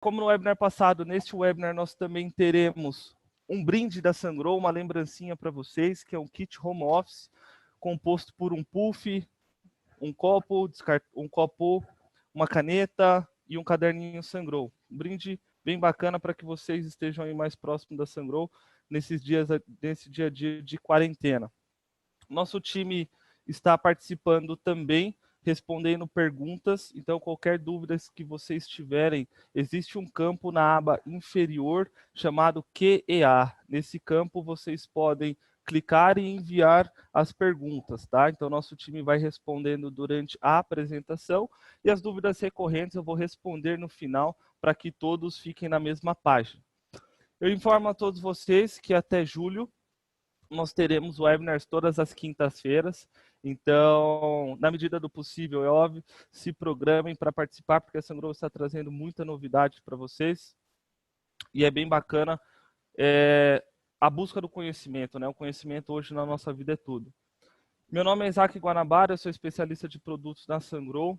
como no webinar passado, neste webinar nós também teremos um brinde da Sungrow, uma lembrancinha para vocês, que é um kit home office, composto por um puff, um copo, uma caneta e um caderninho Sungrow. Um brinde bem bacana para que vocês estejam aí mais próximo da Sungrow nesse dia a dia de quarentena. Nosso time está participando também, respondendo perguntas. Então, qualquer dúvida que vocês tiverem, existe um campo na aba inferior chamado QEA. Nesse campo, vocês podem clicar e enviar as perguntas, tá? Então, nosso time vai respondendo durante a apresentação e as dúvidas recorrentes eu vou responder no final para que todos fiquem na mesma página. Eu informo a todos vocês que até julho nós teremos webinars todas as quintas-feiras, então, na medida do possível, é óbvio, se programem para participar, porque a Sungrow está trazendo muita novidade para vocês, e é bem bacana a busca do conhecimento, né? O conhecimento hoje na nossa vida é tudo. Meu nome é Isaac Guanabara, eu sou especialista de produtos na Sungrow,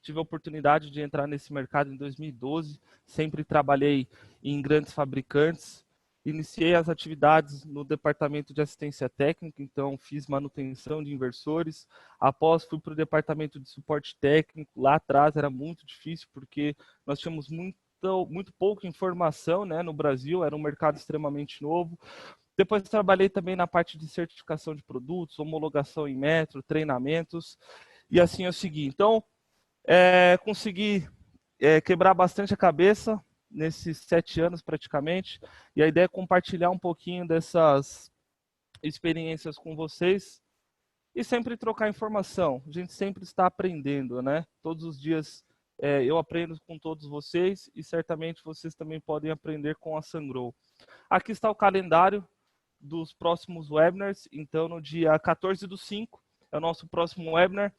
tive a oportunidade de entrar nesse mercado em 2012, sempre trabalhei em grandes fabricantes. Iniciei as atividades no departamento de assistência técnica, então fiz manutenção de inversores. Após fui para o departamento de suporte técnico. Lá atrás era muito difícil porque nós tínhamos muito pouca informação, né, no Brasil, era um mercado extremamente novo. Depois trabalhei também na parte de certificação de produtos, homologação em metro, treinamentos, e assim eu segui. Então, consegui quebrar bastante a cabeça nesses 7 anos praticamente, e a ideia é compartilhar um pouquinho dessas experiências com vocês e sempre trocar informação. A gente sempre está aprendendo, né? Todos os dias eu aprendo com todos vocês e certamente vocês também podem aprender com a Sungrow. Aqui está o calendário dos próximos webinars. Então, no dia 14/5 é o nosso próximo webinar.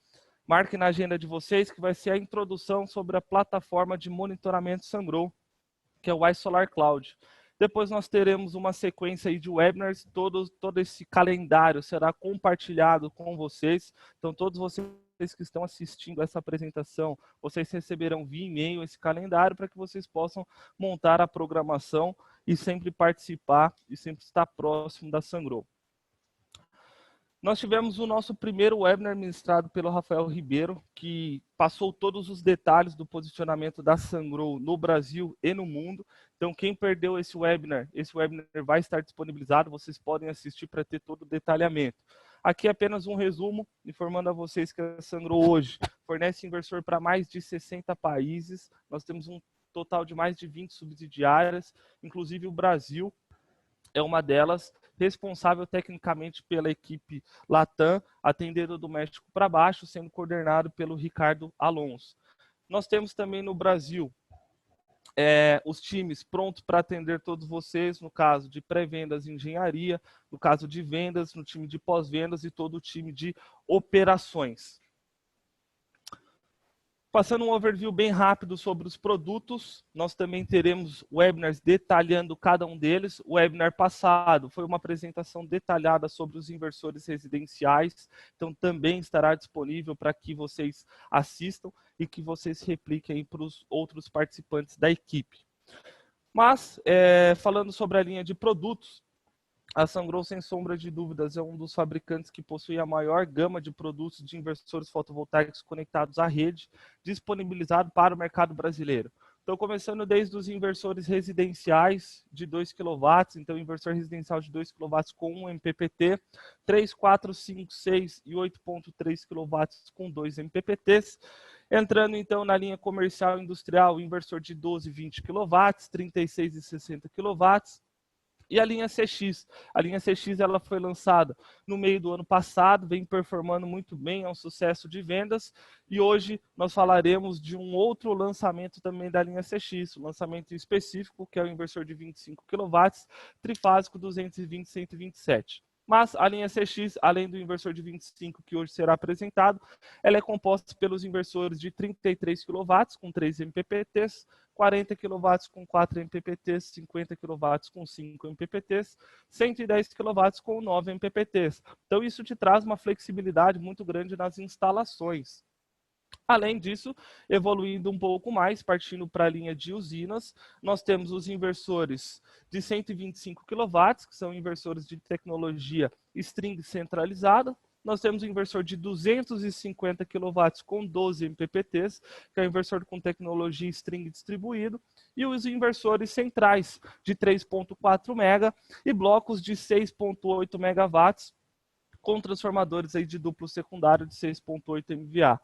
Marque na agenda de vocês que vai ser a introdução sobre a plataforma de monitoramento Sungrow, que é o iSolar Cloud. Depois nós teremos uma sequência aí de webinars, todo esse calendário será compartilhado com vocês. Então, todos vocês que estão assistindo essa apresentação, vocês receberão via e-mail esse calendário para que vocês possam montar a programação e sempre participar e sempre estar próximo da Sungrow. Nós tivemos o nosso primeiro webinar ministrado pelo Rafael Ribeiro, que passou todos os detalhes do posicionamento da Sungrow no Brasil e no mundo. Então, quem perdeu esse webinar vai estar disponibilizado, vocês podem assistir para ter todo o detalhamento. Aqui é apenas um resumo, informando a vocês que a Sungrow hoje fornece inversor para mais de 60 países. Nós temos um total de mais de 20 subsidiárias, inclusive o Brasil é uma delas, responsável tecnicamente pela equipe Latam, atendendo do México para baixo, sendo coordenado pelo Ricardo Alonso. Nós temos também no Brasil os times prontos para atender todos vocês, no caso de pré-vendas e engenharia, no caso de vendas, no time de pós-vendas e todo o time de operações. Passando um overview bem rápido sobre os produtos, nós também teremos webinars detalhando cada um deles. O webinar passado foi uma apresentação detalhada sobre os inversores residenciais, então também estará disponível para que vocês assistam e que vocês repliquem para os outros participantes da equipe. Mas, falando sobre a linha de produtos, a Sungrow, sem sombra de dúvidas, é um dos fabricantes que possui a maior gama de produtos de inversores fotovoltaicos conectados à rede, disponibilizado para o mercado brasileiro. Então, começando desde os inversores residenciais de 2 kW, então inversor residencial de 2 kW com 1 MPPT, 3, 4, 5, 6 e 8.3 kW com 2 MPPTs. Entrando então na linha comercial e industrial, inversor de 12 e 20 kW, 36 e 60 kW, e a linha CX. A linha CX ela foi lançada no meio do ano passado, vem performando muito bem, é um sucesso de vendas. E hoje nós falaremos de um outro lançamento também da linha CX, um lançamento específico, que é o inversor de 25 kW, trifásico 220/127. Mas a linha CX, além do inversor de 25 que hoje será apresentado, ela é composta pelos inversores de 33 kW com 3 MPPTs, 40 kW com 4 MPPTs, 50 kW com 5 MPPTs, 110 kW com 9 MPPTs. Então isso te traz uma flexibilidade muito grande nas instalações. Além disso, evoluindo um pouco mais, partindo para a linha de usinas, nós temos os inversores de 125 kW, que são inversores de tecnologia string centralizada. Nós temos o inversor de 250 kW com 12 MPPTs, que é o inversor com tecnologia string distribuído, e os inversores centrais de 3.4 MW e blocos de 6.8 MW, com transformadores aí de duplo secundário de 6.8 MVA.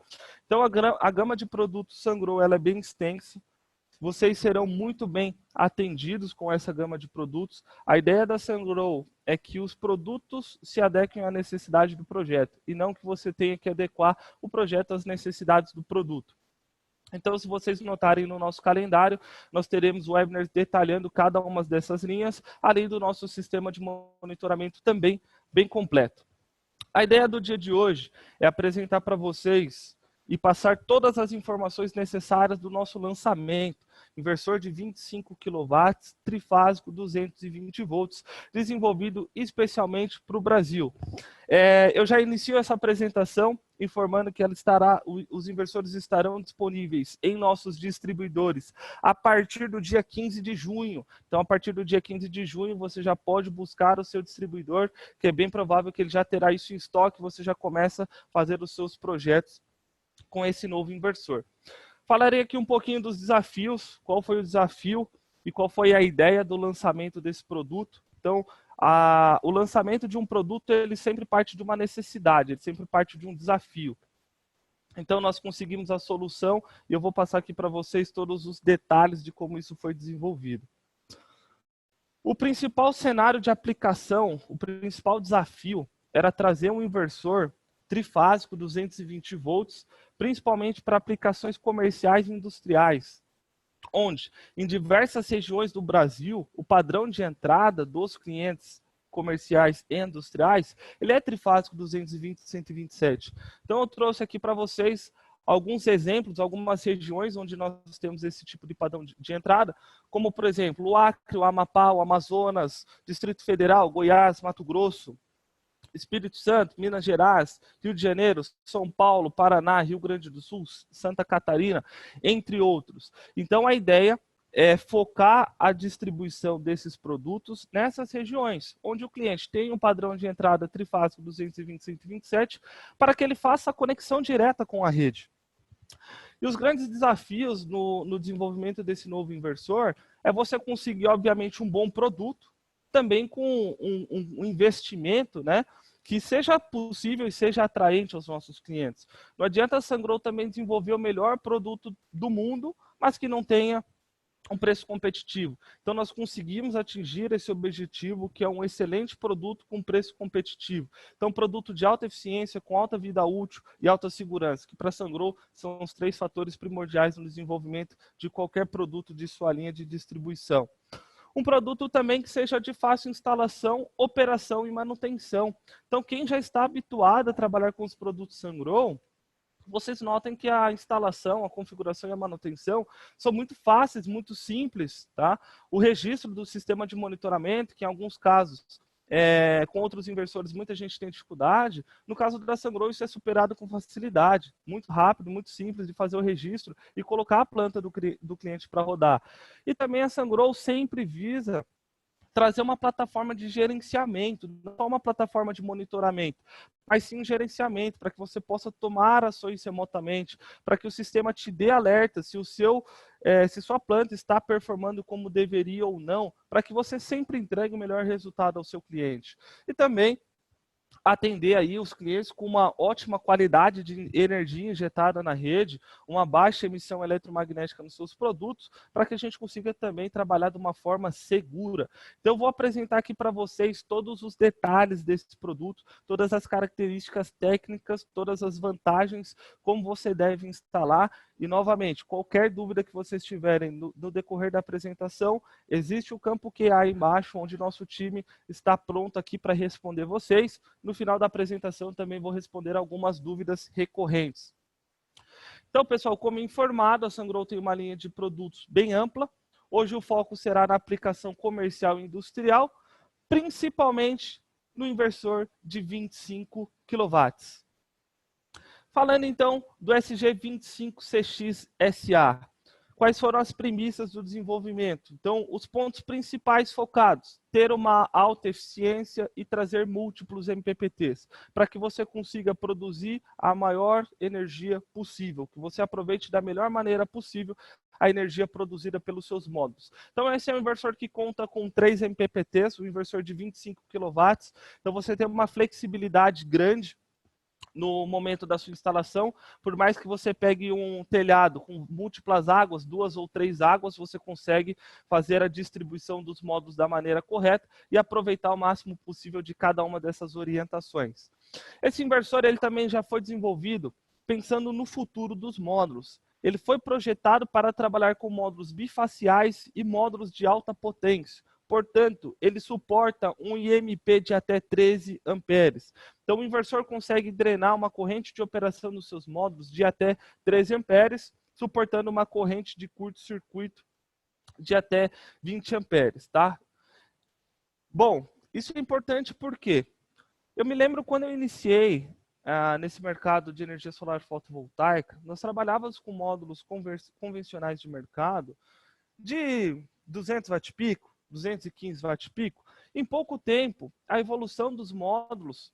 Então, a gama de produtos Sungrow ela é bem extensa. Vocês serão muito bem atendidos com essa gama de produtos. A ideia da Sungrow é que os produtos se adequem à necessidade do projeto e não que você tenha que adequar o projeto às necessidades do produto. Então, se vocês notarem no nosso calendário, nós teremos webinars detalhando cada uma dessas linhas, além do nosso sistema de monitoramento também bem completo. A ideia do dia de hoje é apresentar para vocês e passar todas as informações necessárias do nosso lançamento. Inversor de 25 kW, trifásico, 220 volts, desenvolvido especialmente para o Brasil. Eu já inicio essa apresentação informando que os inversores estarão disponíveis em nossos distribuidores a partir do dia 15 de junho. Então, a partir do dia 15 de junho, você já pode buscar o seu distribuidor, que é bem provável que ele já terá isso em estoque, você já começa a fazer os seus projetos com esse novo inversor. Falarei aqui um pouquinho dos desafios, qual foi o desafio e qual foi a ideia do lançamento desse produto. Então, o lançamento de um produto, ele sempre parte de uma necessidade, ele sempre parte de um desafio. Então, nós conseguimos a solução e eu vou passar aqui para vocês todos os detalhes de como isso foi desenvolvido. O principal cenário de aplicação, o principal desafio, era trazer um inversor trifásico 220 volts, principalmente para aplicações comerciais e industriais, onde, em diversas regiões do Brasil, o padrão de entrada dos clientes comerciais e industriais, ele é trifásico 220 e 127. Então, eu trouxe aqui para vocês alguns exemplos, algumas regiões onde nós temos esse tipo de padrão de entrada, como, por exemplo, o Acre, o Amapá, o Amazonas, Distrito Federal, Goiás, Mato Grosso, Espírito Santo, Minas Gerais, Rio de Janeiro, São Paulo, Paraná, Rio Grande do Sul, Santa Catarina, entre outros. Então, a ideia é focar a distribuição desses produtos nessas regiões, onde o cliente tem um padrão de entrada trifásico 220-127, para que ele faça a conexão direta com a rede. E os grandes desafios no desenvolvimento desse novo inversor é você conseguir, obviamente, um bom produto, também com um investimento, né, que seja possível e seja atraente aos nossos clientes. Não adianta a Sungrow também desenvolver o melhor produto do mundo, mas que não tenha um preço competitivo. Então, nós conseguimos atingir esse objetivo, que é um excelente produto com preço competitivo. Então, produto de alta eficiência, com alta vida útil e alta segurança, que para a Sungrow são os 3 fatores primordiais no desenvolvimento de qualquer produto de sua linha de distribuição. Um produto também que seja de fácil instalação, operação e manutenção. Então, quem já está habituado a trabalhar com os produtos Sungrow, vocês notem que a instalação, a configuração e a manutenção são muito fáceis, muito simples, tá? O registro do sistema de monitoramento, que em alguns casos, com outros inversores, muita gente tem dificuldade. No caso da Sungrow, isso é superado com facilidade, muito rápido, muito simples de fazer o registro e colocar a planta do cliente para rodar. E também a Sungrow sempre visa trazer uma plataforma de gerenciamento, não só uma plataforma de monitoramento, mas sim um gerenciamento, para que você possa tomar ações remotamente, para que o sistema te dê alerta se sua planta está performando como deveria ou não, para que você sempre entregue o melhor resultado ao seu cliente. E também atender aí os clientes com uma ótima qualidade de energia injetada na rede, uma baixa emissão eletromagnética nos seus produtos, para que a gente consiga também trabalhar de uma forma segura. Então, eu vou apresentar aqui para vocês todos os detalhes desse produto, todas as características técnicas, todas as vantagens, como você deve instalar. E, novamente, qualquer dúvida que vocês tiverem no decorrer da apresentação, existe o campo QA aí embaixo, onde nosso time está pronto aqui para responder vocês. No final da apresentação, também vou responder algumas dúvidas recorrentes. Então, pessoal, como informado, a Sungrow tem uma linha de produtos bem ampla. Hoje o foco será na aplicação comercial e industrial, principalmente no inversor de 25 kW. Falando então do SG25CX-SA, quais foram as premissas do desenvolvimento? Então, os pontos principais focados: ter uma alta eficiência e trazer múltiplos MPPTs, para que você consiga produzir a maior energia possível, que você aproveite da melhor maneira possível a energia produzida pelos seus módulos. Então, esse é um inversor que conta com 3 MPPTs, um inversor de 25 kW, então você tem uma flexibilidade grande no momento da sua instalação. Por mais que você pegue um telhado com múltiplas águas, 2 ou 3 águas, você consegue fazer a distribuição dos módulos da maneira correta e aproveitar o máximo possível de cada uma dessas orientações. Esse inversor ele também já foi desenvolvido pensando no futuro dos módulos. Ele foi projetado para trabalhar com módulos bifaciais e módulos de alta potência. Portanto, ele suporta um IMP de até 13 amperes. Então, o inversor consegue drenar uma corrente de operação nos seus módulos de até 13 amperes, suportando uma corrente de curto-circuito de até 20 amperes, tá? Bom, isso é importante porque eu me lembro quando eu iniciei nesse mercado de energia solar fotovoltaica, nós trabalhávamos com módulos convencionais de mercado de 200 watt-pico, 215 watt-pico. Em pouco tempo, a evolução dos módulos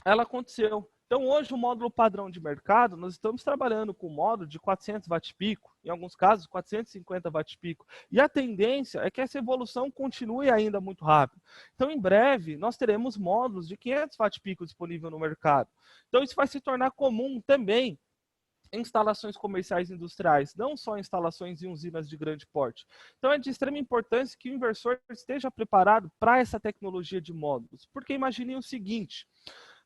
ela aconteceu. Então, hoje, o módulo padrão de mercado, nós estamos trabalhando com módulo de 400 watt-pico, em alguns casos, 450 watt-pico. E a tendência é que essa evolução continue ainda muito rápido. Então, em breve, nós teremos módulos de 500 watt-pico disponível no mercado. Então, isso vai se tornar comum também em instalações comerciais e industriais, não só instalações em usinas de grande porte. Então, é de extrema importância que o inversor esteja preparado para essa tecnologia de módulos. Porque imagine o seguinte: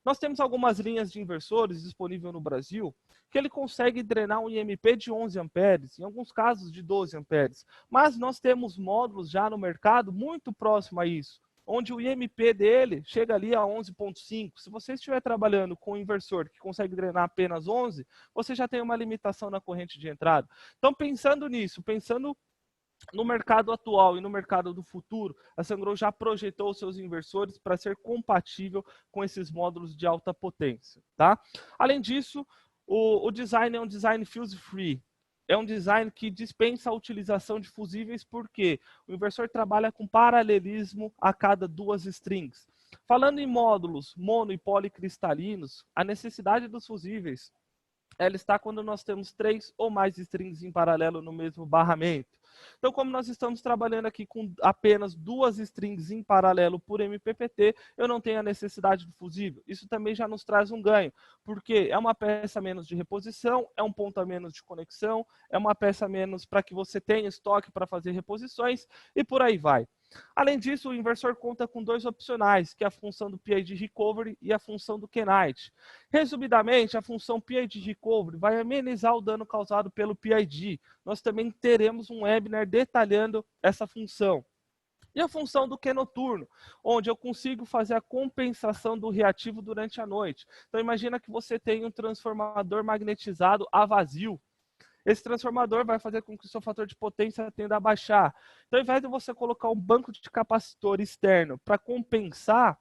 nós temos algumas linhas de inversores disponíveis no Brasil que ele consegue drenar um IMP de 11 amperes, em alguns casos de 12 amperes. Mas nós temos módulos já no mercado muito próximo a isso, onde o IMP dele chega ali a 11,5. Se você estiver trabalhando com um inversor que consegue drenar apenas 11, você já tem uma limitação na corrente de entrada. Então, pensando nisso, pensando no mercado atual e no mercado do futuro, a Sungrow já projetou seus inversores para ser compatível com esses módulos de alta potência, tá? Além disso, o design é um design fuse free. É um design que dispensa a utilização de fusíveis, porque o inversor trabalha com paralelismo a cada 2 strings. Falando em módulos mono e policristalinos, a necessidade dos fusíveis ela está quando nós temos 3 ou mais strings em paralelo no mesmo barramento. Então, como nós estamos trabalhando aqui com apenas 2 strings em paralelo por MPPT, eu não tenho a necessidade do fusível. Isso também já nos traz um ganho, porque é uma peça a menos de reposição, é um ponto a menos de conexão, é uma peça a menos para que você tenha estoque para fazer reposições e por aí vai. Além disso, o inversor conta com 2 opcionais, que é a função do PID Recovery e a função do K-Night. Resumidamente, a função PID Recovery vai amenizar o dano causado pelo PID. Nós também teremos um webinar detalhando essa função. E a função do Q noturno, onde eu consigo fazer a compensação do reativo durante a noite. Então, imagina que você tem um transformador magnetizado a vazio. Esse transformador vai fazer com que o seu fator de potência tenda a baixar. Então, ao invés de você colocar um banco de capacitor externo para compensar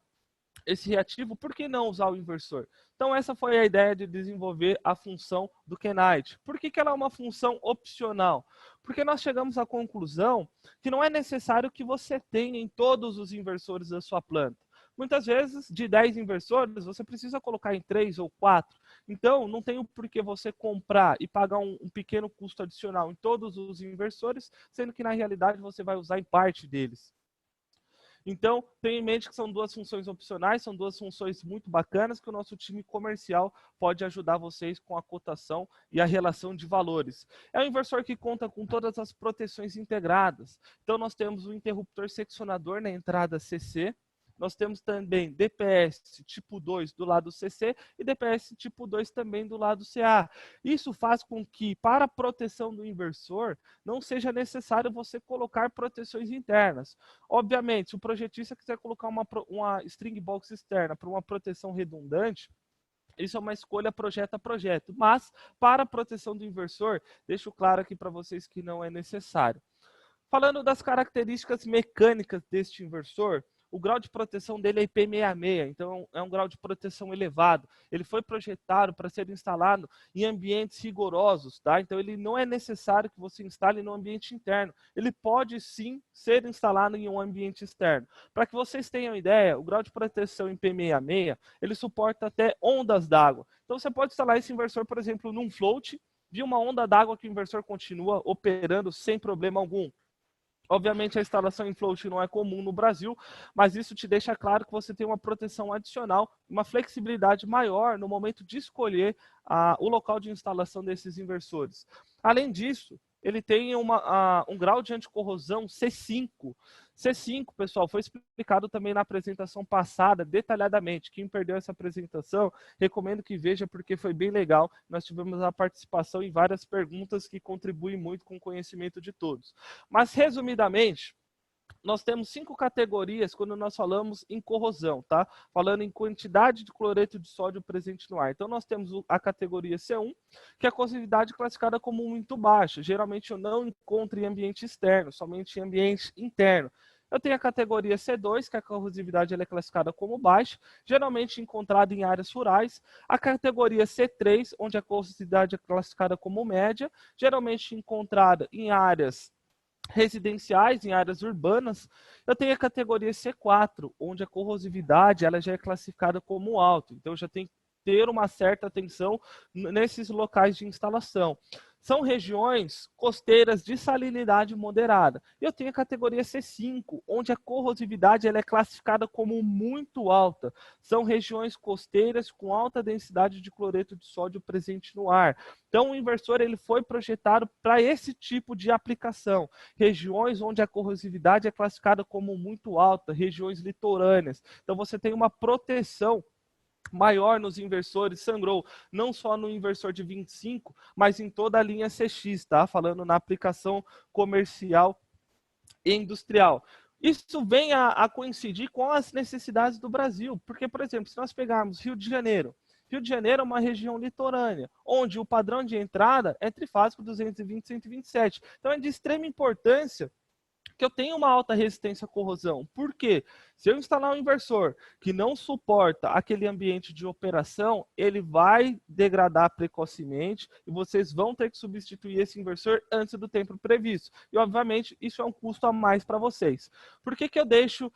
esse reativo, por que não usar o inversor? Então, essa foi a ideia de desenvolver a função do K-Night. Por que ela é uma função opcional? Porque nós chegamos à conclusão que não é necessário que você tenha em todos os inversores da sua planta. Muitas vezes, de 10 inversores, você precisa colocar em 3 ou 4. Então, não tem por que você comprar e pagar um pequeno custo adicional em todos os inversores, sendo que, na realidade, você vai usar em parte deles. Então, tenha em mente que são 2 funções opcionais, são 2 funções muito bacanas que o nosso time comercial pode ajudar vocês com a cotação e a relação de valores. É um inversor que conta com todas as proteções integradas. Então, nós temos o interruptor seccionador na entrada CC, nós temos também DPS tipo 2 do lado CC e DPS tipo 2 também do lado CA. Isso faz com que, para a proteção do inversor, não seja necessário você colocar proteções internas. Obviamente, se o projetista quiser colocar uma string box externa para uma proteção redundante, isso é uma escolha projeto a projeto. Mas, para a proteção do inversor, deixo claro aqui para vocês que não é necessário. Falando das características mecânicas deste inversor, o grau de proteção dele é IP66, então é um grau de proteção elevado. Ele foi projetado para ser instalado em ambientes rigorosos, tá? Então ele não é necessário que você instale no ambiente interno. Ele pode sim ser instalado em um ambiente externo. Para que vocês tenham ideia, o grau de proteção IP66, ele suporta até ondas d'água. Então você pode instalar esse inversor, por exemplo, num float, de uma onda d'água que o inversor continua operando sem problema algum. Obviamente, a instalação em float não é comum no Brasil, mas isso te deixa claro que você tem uma proteção adicional, uma flexibilidade maior no momento de escolher o local de instalação desses inversores. Além disso, ele tem um grau de anticorrosão C5. C5, pessoal, foi explicado também na apresentação passada, detalhadamente. Quem perdeu essa apresentação, recomendo que veja, porque foi bem legal. Nós tivemos a participação em várias perguntas que contribuem muito com o conhecimento de todos. Mas, resumidamente, nós temos 5 categorias quando nós falamos em corrosão, tá? Falando em quantidade de cloreto de sódio presente no ar. Então, nós temos a categoria C1, que é a corrosividade classificada como muito baixa. Geralmente, eu não encontro em ambiente externo, somente em ambiente interno. Eu tenho a categoria C2, que a corrosividade ela é classificada como baixa, geralmente encontrada em áreas rurais. A categoria C3, onde a corrosividade é classificada como média, geralmente encontrada em áreas residenciais, em áreas urbanas. Eu tenho a categoria C4, onde a corrosividade ela já é classificada como alta. Então, já tem que ter uma certa atenção nesses locais de instalação. São regiões costeiras de salinidade moderada. Eu tenho a categoria C5, onde a corrosividade ela é classificada como muito alta. São regiões costeiras com alta densidade de cloreto de sódio presente no ar. Então, o inversor ele foi projetado para esse tipo de aplicação. Regiões onde a corrosividade é classificada como muito alta, regiões litorâneas. Então, você tem uma proteção maior nos inversores Sungrow, não só no inversor de 25, mas em toda a linha CX, tá? Falando na aplicação comercial e industrial. Isso vem a coincidir com as necessidades do Brasil, porque, por exemplo, se nós pegarmos Rio de Janeiro é uma região litorânea, onde o padrão de entrada é trifásico 220 e 127. Então, é de extrema importância que eu tenho uma alta resistência à corrosão. Por quê? Se eu instalar um inversor que não suporta aquele ambiente de operação, ele vai degradar precocemente e vocês vão ter que substituir esse inversor antes do tempo previsto. E, obviamente, isso é um custo a mais para vocês. Por que eu deixo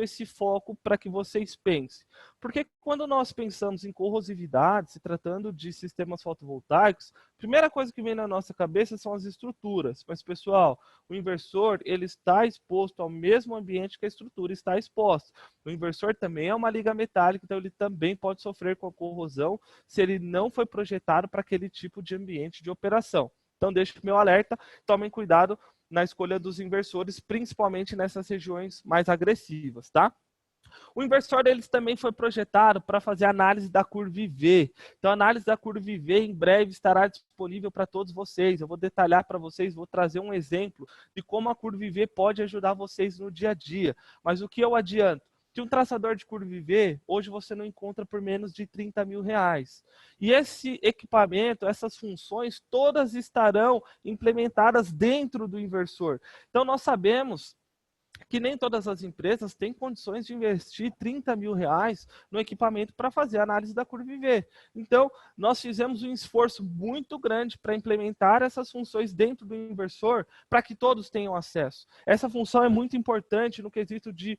esse foco para que vocês pensem? Porque quando nós pensamos em corrosividade, se tratando de sistemas fotovoltaicos, a primeira coisa que vem na nossa cabeça são as estruturas. Mas, pessoal, o inversor ele está exposto ao mesmo ambiente que a estrutura está exposta. O inversor também é uma liga metálica, então ele também pode sofrer com a corrosão se ele não foi projetado para aquele tipo de ambiente de operação. Então, deixo o meu alerta, tomem cuidado na escolha dos inversores, principalmente nessas regiões mais agressivas, tá? O inversor ele também foi projetado para fazer análise da curva IV. Então, a análise da curva IV em breve estará disponível para todos vocês. Eu vou detalhar para vocês, vou trazer um exemplo de como a curva IV pode ajudar vocês no dia a dia. Mas o que eu adianto? Que um traçador de curva IV, hoje você não encontra por menos de R$30 mil. E esse equipamento, essas funções, todas estarão implementadas dentro do inversor. Então, nós sabemos que nem todas as empresas têm condições de investir R$30 mil no equipamento para fazer a análise da curva IV. Então, nós fizemos um esforço muito grande para implementar essas funções dentro do inversor para que todos tenham acesso. Essa função é muito importante no quesito de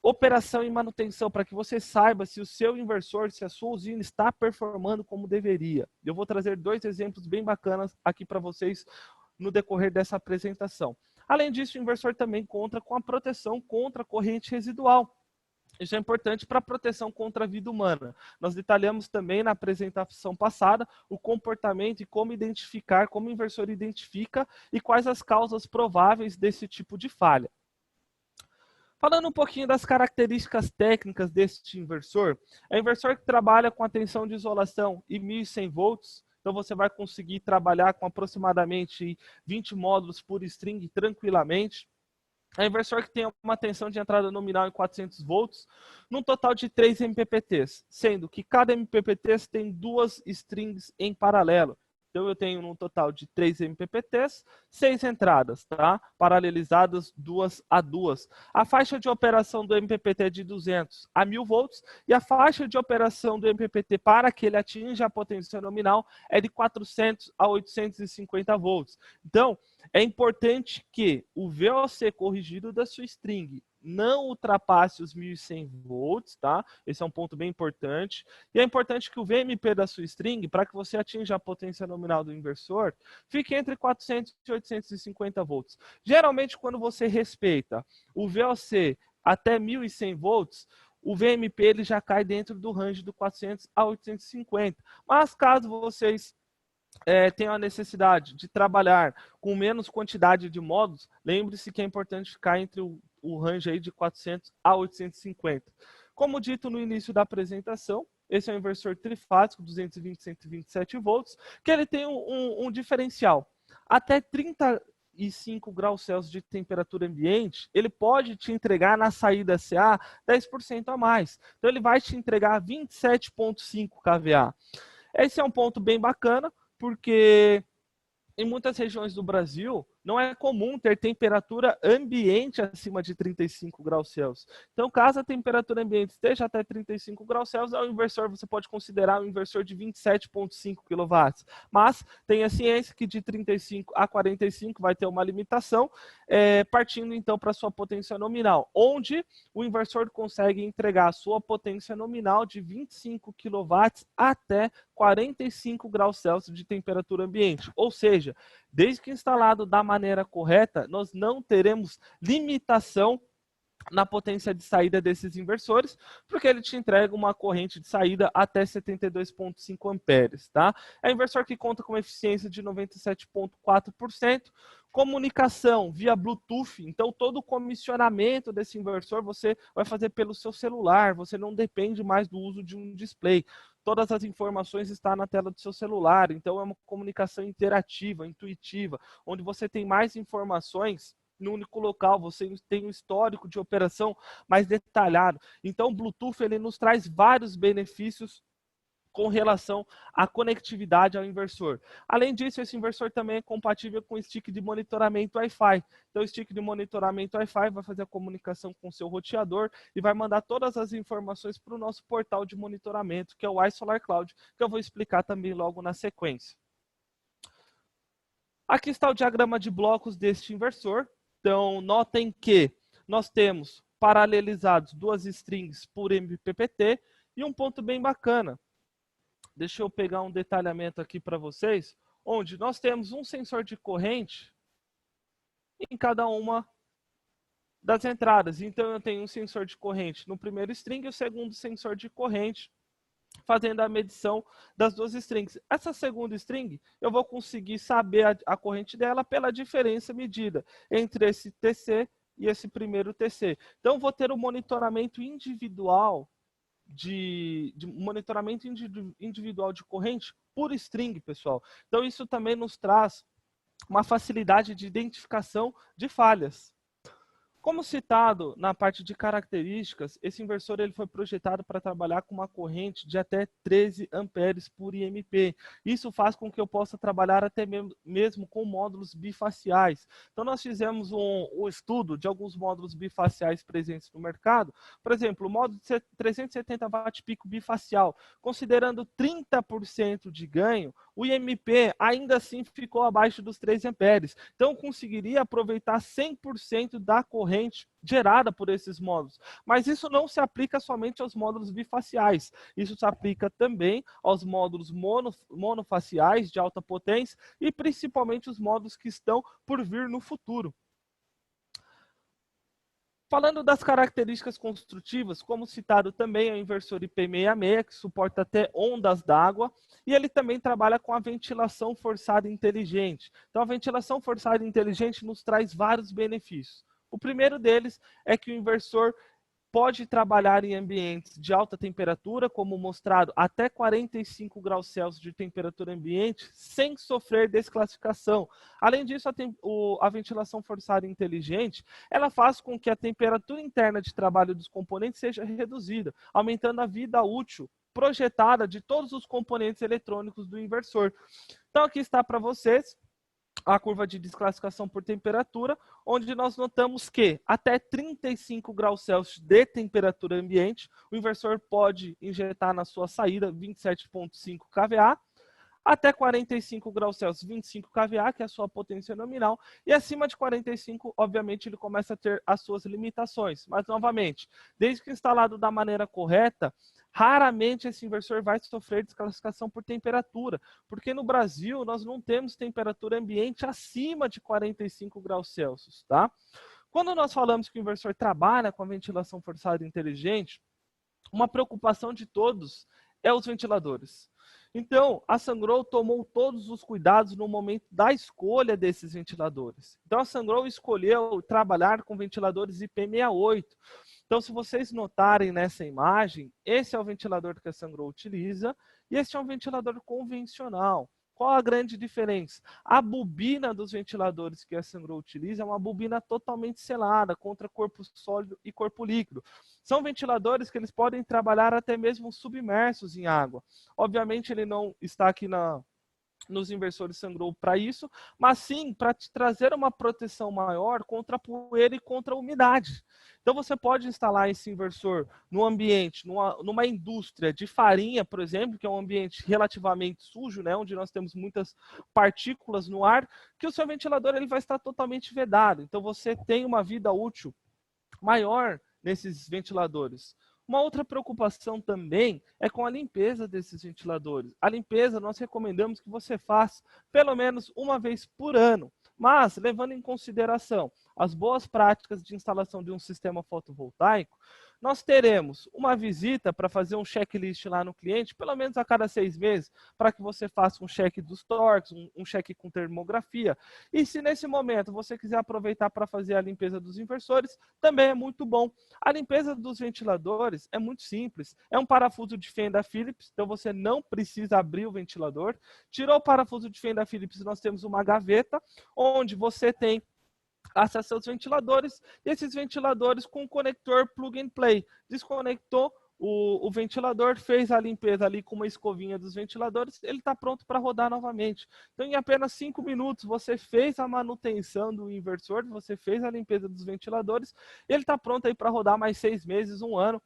operação e manutenção, para que você saiba se o seu inversor, se a sua usina está performando como deveria. Eu vou trazer 2 exemplos bem bacanas aqui para vocês no decorrer dessa apresentação. Além disso, o inversor também conta com a proteção contra a corrente residual. Isso é importante para a proteção contra a vida humana. Nós detalhamos também na apresentação passada o comportamento e como identificar, como o inversor identifica e quais as causas prováveis desse tipo de falha. Falando um pouquinho das características técnicas deste inversor, é um inversor que trabalha com a tensão de isolação em 1.100 volts, então você vai conseguir trabalhar com aproximadamente 20 módulos por string tranquilamente. É um inversor que tem uma tensão de entrada nominal em 400 volts, num total de 3 MPPTs, sendo que cada MPPT tem 2 strings em paralelo. Então, eu tenho um total de 3 MPPTs, 6 entradas, tá? Paralelizadas 2 a 2. A faixa de operação do MPPT é de 200 a 1000 volts e a faixa de operação do MPPT para que ele atinja a potência nominal é de 400 a 850 volts. Então, é importante que o VOC corrigido da sua string não ultrapasse os 1100 volts, tá? Esse é um ponto bem importante. E é importante que o VMP da sua string, para que você atinja a potência nominal do inversor, fique entre 400 e 850 volts. Geralmente, quando você respeita o VOC até 1100 volts, o VMP ele já cai dentro do range do 400 a 850. Mas caso vocês tenham a necessidade de trabalhar com menos quantidade de módulos, lembre-se que é importante ficar entre o range aí de 400 a 850. Como dito no início da apresentação, esse é um inversor trifásico, 220 e 127 volts, que ele tem um diferencial. Até 35 graus Celsius de temperatura ambiente, ele pode te entregar na saída CA 10% a mais. Então, ele vai te entregar 27,5 kVA. Esse é um ponto bem bacana, porque em muitas regiões do Brasil não é comum ter temperatura ambiente acima de 35 graus Celsius. Então, caso a temperatura ambiente esteja até 35 graus Celsius, o inversor você pode considerar um inversor de 27,5 kW. Mas tenha ciência que de 35 a 45 vai ter uma limitação, partindo então para a sua potência nominal, onde o inversor consegue entregar a sua potência nominal de 25 kW até 45 graus Celsius de temperatura ambiente. Ou seja, desde que instalado da maneira correta, nós não teremos limitação na potência de saída desses inversores, porque ele te entrega uma corrente de saída até 72,5 amperes, tá? É um inversor que conta com eficiência de 97,4%, comunicação via Bluetooth, então todo o comissionamento desse inversor você vai fazer pelo seu celular, você não depende mais do uso de um display. Todas as informações estão na tela do seu celular, então é uma comunicação interativa, intuitiva, onde você tem mais informações no único local, você tem um histórico de operação mais detalhado. Então, o Bluetooth ele nos traz vários benefícios com relação à conectividade ao inversor. Além disso, esse inversor também é compatível com o stick de monitoramento Wi-Fi. Então, o stick de monitoramento Wi-Fi vai fazer a comunicação com o seu roteador e vai mandar todas as informações para o nosso portal de monitoramento, que é o iSolar Cloud, que eu vou explicar também logo na sequência. Aqui está o diagrama de blocos deste inversor. Então, notem que nós temos paralelizados 2 strings por MPPT e um ponto bem bacana. Deixa eu pegar um detalhamento aqui para vocês, onde nós temos um sensor de corrente em cada uma das entradas. Então, eu tenho um sensor de corrente no primeiro string e o segundo sensor de corrente fazendo a medição das 2 strings. Essa segunda string, eu vou conseguir saber a corrente dela pela diferença medida entre esse TC e esse primeiro TC. Então, vou ter um monitoramento individual individual de corrente por string, pessoal. Então, isso também nos traz uma facilidade de identificação de falhas. Como citado na parte de características, esse inversor ele foi projetado para trabalhar com uma corrente de até 13 amperes por IMP. Isso faz com que eu possa trabalhar até mesmo com módulos bifaciais. Então, nós fizemos um estudo de alguns módulos bifaciais presentes no mercado. Por exemplo, o módulo de 370 watt pico bifacial, considerando 30% de ganho, o IMP ainda assim ficou abaixo dos 13 amperes. Então, eu conseguiria aproveitar 100% da corrente gerada por esses módulos. Mas isso não se aplica somente aos módulos bifaciais. Isso se aplica também aos módulos monofaciais de alta potência e principalmente os módulos que estão por vir no futuro. Falando das características construtivas, como citado também é o inversor IP66, que suporta até ondas d'água, e ele também trabalha com a ventilação forçada inteligente. Então, a ventilação forçada inteligente nos traz vários benefícios. O primeiro deles é que o inversor pode trabalhar em ambientes de alta temperatura, como mostrado, até 45 graus Celsius de temperatura ambiente, sem sofrer desclassificação. Além disso, a ventilação forçada inteligente, ela faz com que a temperatura interna de trabalho dos componentes seja reduzida, aumentando a vida útil projetada de todos os componentes eletrônicos do inversor. Então, aqui está para vocês a curva de desclassificação por temperatura, onde nós notamos que até 35 graus Celsius de temperatura ambiente, o inversor pode injetar na sua saída 27,5 kVA, até 45 graus Celsius, 25 kVA, que é a sua potência nominal, e acima de 45, obviamente, ele começa a ter as suas limitações. Mas, novamente, desde que instalado da maneira correta, raramente esse inversor vai sofrer desclassificação por temperatura, porque no Brasil nós não temos temperatura ambiente acima de 45 graus Celsius, tá? Quando nós falamos que o inversor trabalha com a ventilação forçada inteligente, uma preocupação de todos é os ventiladores. Então, a Sungrow tomou todos os cuidados no momento da escolha desses ventiladores. Então, a Sungrow escolheu trabalhar com ventiladores IP68. Então, se vocês notarem nessa imagem, esse é o ventilador que a Sungrow utiliza e esse é um ventilador convencional. Qual a grande diferença? A bobina dos ventiladores que a Sungrow utiliza é uma bobina totalmente selada contra corpo sólido e corpo líquido. São ventiladores que eles podem trabalhar até mesmo submersos em água. Obviamente, ele não está aqui nos inversores Sungrow para isso, mas sim para te trazer uma proteção maior contra a poeira e contra a umidade. Então você pode instalar esse inversor no ambiente, numa indústria de farinha, por exemplo, que é um ambiente relativamente sujo, né, onde nós temos muitas partículas no ar, que o seu ventilador ele vai estar totalmente vedado. Então você tem uma vida útil maior nesses ventiladores. Uma outra preocupação também é com a limpeza desses ventiladores. A limpeza nós recomendamos que você faça pelo menos uma vez por ano, mas levando em consideração as boas práticas de instalação de um sistema fotovoltaico, nós teremos uma visita para fazer um checklist lá no cliente, pelo menos a cada 6 meses, para que você faça um check dos torques, um check com termografia. E se nesse momento você quiser aproveitar para fazer a limpeza dos inversores, também é muito bom. A limpeza dos ventiladores é muito simples. É um parafuso de fenda Phillips, então você não precisa abrir o ventilador. Tirou o parafuso de fenda Phillips, nós temos uma gaveta, onde você tem acesso aos ventiladores, e esses ventiladores com conector plug and play. Desconectou o ventilador, fez a limpeza ali com uma escovinha dos ventiladores, ele está pronto para rodar novamente. Então, em apenas 5 minutos, você fez a manutenção do inversor, você fez a limpeza dos ventiladores, ele está pronto aí para rodar mais 6 meses, 1 ano,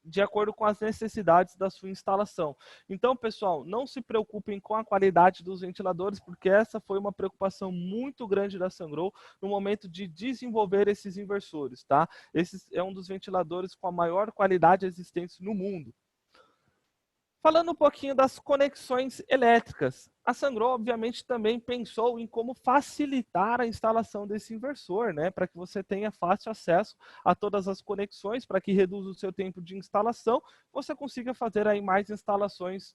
de acordo com as necessidades da sua instalação. Então, pessoal, não se preocupem com a qualidade dos ventiladores, porque essa foi uma preocupação muito grande da Sungrow no momento de desenvolver esses inversores, tá? Esse é um dos ventiladores com a maior qualidade existente no mundo. Falando um pouquinho das conexões elétricas, a Sungrow, obviamente, também pensou em como facilitar a instalação desse inversor, né? Para que você tenha fácil acesso a todas as conexões, para que reduza o seu tempo de instalação, você consiga fazer aí mais instalações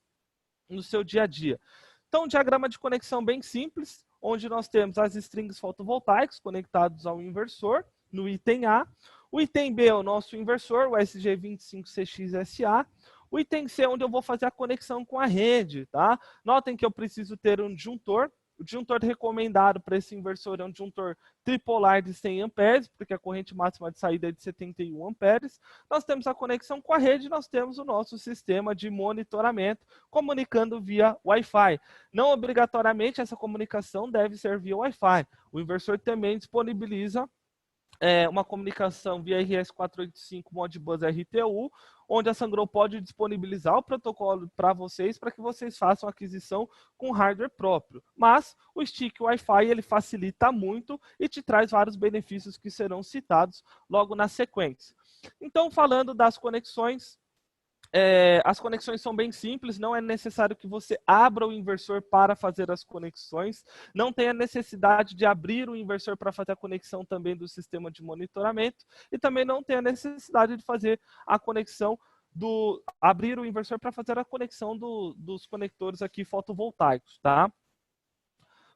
no seu dia a dia. Então, um diagrama de conexão bem simples, onde nós temos as strings fotovoltaicas conectados ao inversor, no item A. O item B é o nosso inversor, o SG25CXSA. O item C é onde eu vou fazer a conexão com a rede, tá? Notem que eu preciso ter um disjuntor. O disjuntor recomendado para esse inversor é um disjuntor tripolar de 100 amperes, porque a corrente máxima de saída é de 71 amperes. Nós temos a conexão com a rede, nós temos o nosso sistema de monitoramento comunicando via Wi-Fi. Não obrigatoriamente essa comunicação deve ser via Wi-Fi. O inversor também disponibiliza uma comunicação via RS485 Modbus RTU, onde a Sungrow pode disponibilizar o protocolo para vocês, para que vocês façam a aquisição com hardware próprio. Mas o stick Wi-Fi ele facilita muito e te traz vários benefícios que serão citados logo na sequência. Então, falando das conexões, as conexões são bem simples, não é necessário que você abra o inversor para fazer as conexões, não tem a necessidade de abrir o inversor para fazer a conexão também do sistema de monitoramento e também não tem a necessidade de fazer a conexão abrir o inversor para fazer a conexão dos conectores aqui fotovoltaicos, tá?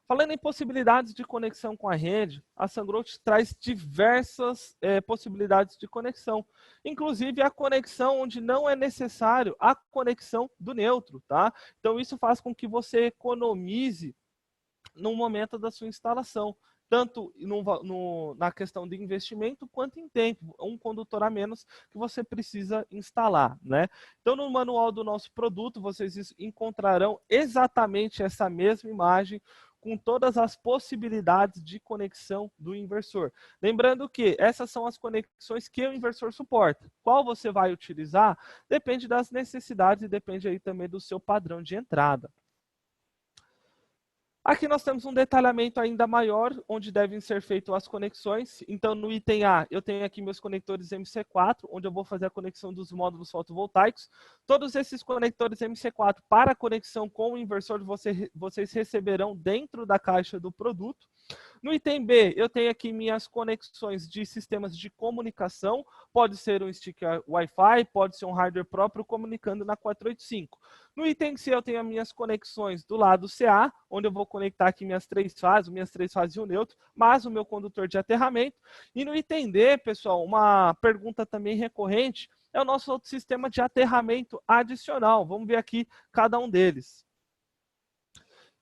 Falando em possibilidades de conexão com a rede, a Sungrow traz diversas possibilidades de conexão, inclusive a conexão onde não é necessário a conexão do neutro, tá? Então isso faz com que você economize no momento da sua instalação. tanto na questão de investimento quanto em tempo, um condutor a menos que você precisa instalar, né? Então, no manual do nosso produto, vocês encontrarão exatamente essa mesma imagem com todas as possibilidades de conexão do inversor. Lembrando que essas são as conexões que o inversor suporta. Qual você vai utilizar depende das necessidades e depende aí também do seu padrão de entrada. Aqui nós temos um detalhamento ainda maior, onde devem ser feitas as conexões. Então, no item A, eu tenho aqui meus conectores MC4, onde eu vou fazer a conexão dos módulos fotovoltaicos. Todos esses conectores MC4 para conexão com o inversor, vocês receberão dentro da caixa do produto. No item B, eu tenho aqui minhas conexões de sistemas de comunicação. Pode ser um stick Wi-Fi, pode ser um hardware próprio comunicando na 485. No item C, eu tenho as minhas conexões do lado CA, onde eu vou conectar aqui minhas três fases e o neutro, mais o meu condutor de aterramento. E no item D, pessoal, uma pergunta também recorrente, é o nosso outro sistema de aterramento adicional. Vamos ver aqui cada um deles.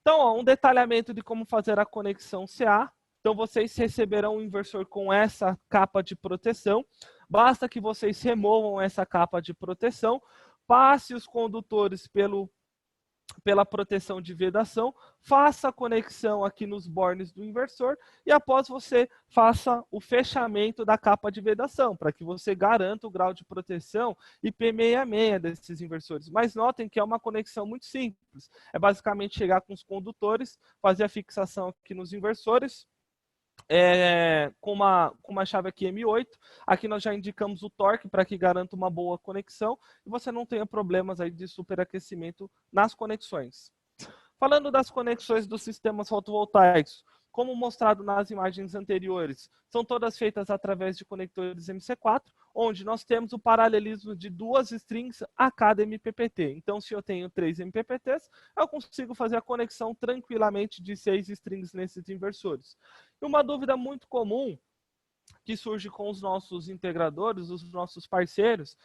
Então, ó, um detalhamento de como fazer a conexão CA. Então, vocês receberão um inversor com essa capa de proteção. Basta que vocês removam essa capa de proteção, passe os condutores pela proteção de vedação, faça a conexão aqui nos bornes do inversor e após você faça o fechamento da capa de vedação, para que você garanta o grau de proteção IP66 desses inversores. Mas notem que é uma conexão muito simples. É basicamente chegar com os condutores, fazer a fixação aqui nos inversores, com uma chave aqui M8, aqui nós já indicamos o torque para que garanta uma boa conexão e você não tenha problemas aí de superaquecimento nas conexões. Falando das conexões dos sistemas fotovoltaicos, como mostrado nas imagens anteriores, são todas feitas através de conectores MC4, onde nós temos o paralelismo de 2 strings a cada MPPT. Então, se eu tenho 3 MPPTs, eu consigo fazer a conexão tranquilamente de 6 strings nesses inversores. E uma dúvida muito comum que surge com os nossos integradores, os nossos parceiros,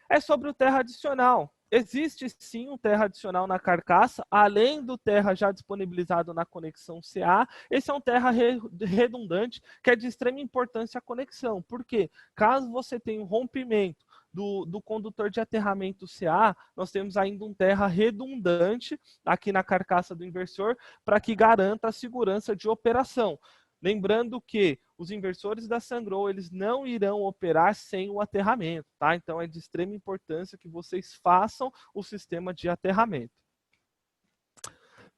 é sobre o terra adicional. Existe sim um terra adicional na carcaça, além do terra já disponibilizado na conexão CA. Esse é um terra redundante, que é de extrema importância a conexão. Por quê? Caso você tenha um rompimento do condutor de aterramento CA, nós temos ainda um terra redundante aqui na carcaça do inversor, para que garanta a segurança de operação. Lembrando que os inversores da Sungrow, eles não irão operar sem o aterramento, tá? Então é de extrema importância que vocês façam o sistema de aterramento.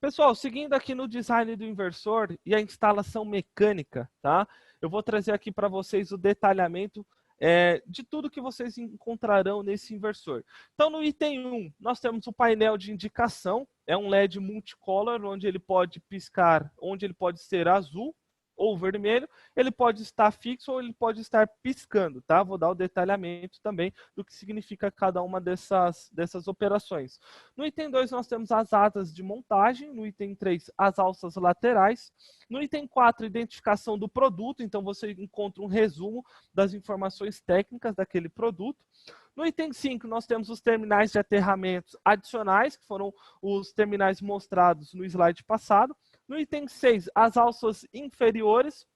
Pessoal, seguindo aqui no design do inversor e a instalação mecânica, tá? Eu vou trazer aqui para vocês o detalhamento de tudo que vocês encontrarão nesse inversor. Então, no item 1, nós temos o painel de indicação, é um LED multicolor, onde ele pode piscar, onde ele pode ser azul, ou vermelho, ele pode estar fixo ou ele pode estar piscando, tá? Vou dar o detalhamento também do que significa cada uma dessas operações. No item 2, nós temos as asas de montagem. No item 3, as alças laterais. No item 4, identificação do produto. Então, você encontra um resumo das informações técnicas daquele produto. No item 5, nós temos os terminais de aterramentos adicionais, que foram os terminais mostrados no slide passado. No item 6, as alças inferiores,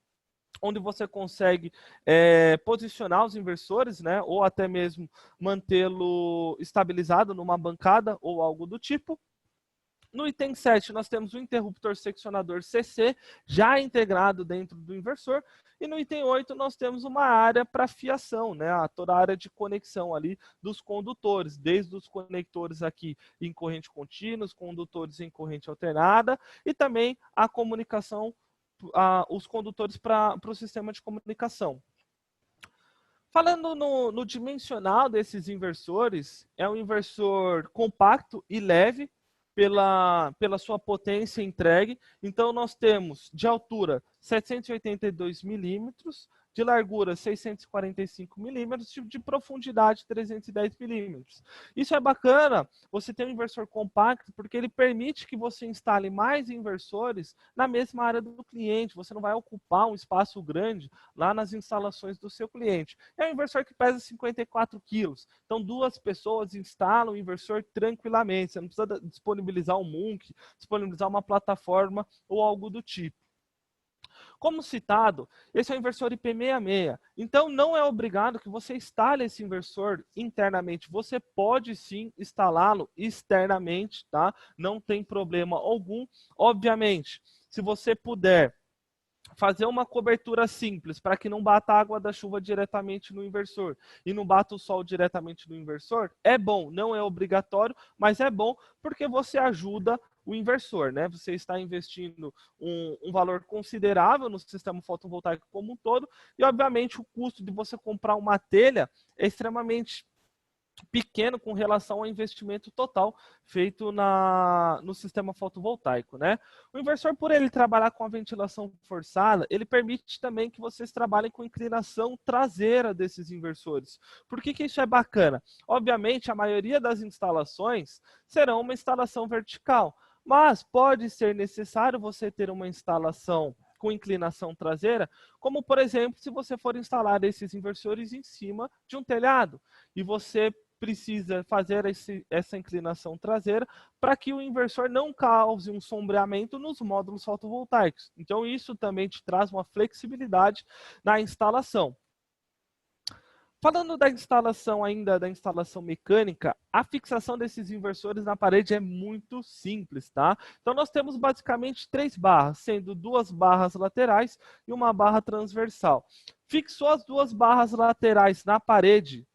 onde você consegue posicionar os inversores, né, ou até mesmo mantê-lo estabilizado numa bancada ou algo do tipo. No item 7, nós temos o interruptor seccionador CC, já integrado dentro do inversor. E no item 8, nós temos uma área para fiação, né? Toda a área de conexão ali dos condutores, desde os conectores aqui em corrente contínua, os condutores em corrente alternada e também a comunicação, os condutores para o sistema de comunicação. Falando no dimensional desses inversores, é um inversor compacto e leve, pela sua potência entregue. Então, nós temos de altura 782 milímetros, de largura 645 milímetros, de profundidade 310 milímetros. Isso é bacana, você tem um inversor compacto, porque ele permite que você instale mais inversores na mesma área do cliente. Você não vai ocupar um espaço grande lá nas instalações do seu cliente. É um inversor que pesa 54 quilos. Então, 2 pessoas instalam o inversor tranquilamente. Você não precisa disponibilizar um MUNC, disponibilizar uma plataforma ou algo do tipo. Como citado, esse é o inversor IP66, então não é obrigado que você instale esse inversor internamente, você pode sim instalá-lo externamente, tá? Não tem problema algum. Obviamente, se você puder fazer uma cobertura simples para que não bata a água da chuva diretamente no inversor e não bata o sol diretamente no inversor, é bom, não é obrigatório, mas é bom porque você ajuda o inversor, né? Você está investindo um valor considerável no sistema fotovoltaico como um todo e, obviamente, o custo de você comprar uma telha é extremamente pequeno com relação ao investimento total feito no sistema fotovoltaico, né? O inversor, por ele trabalhar com a ventilação forçada, ele permite também que vocês trabalhem com inclinação traseira desses inversores. Por que isso é bacana? Obviamente, a maioria das instalações serão uma instalação vertical, mas pode ser necessário você ter uma instalação com inclinação traseira, como, por exemplo, se você for instalar esses inversores em cima de um telhado e você precisa fazer essa inclinação traseira para que o inversor não cause um sombreamento nos módulos fotovoltaicos. Então, isso também te traz uma flexibilidade na instalação. Falando da instalação ainda, da instalação mecânica, a fixação desses inversores na parede é muito simples, tá? Então, nós temos basicamente 3 barras, sendo 2 barras laterais e uma barra transversal. Fixou as 2 barras laterais na parede,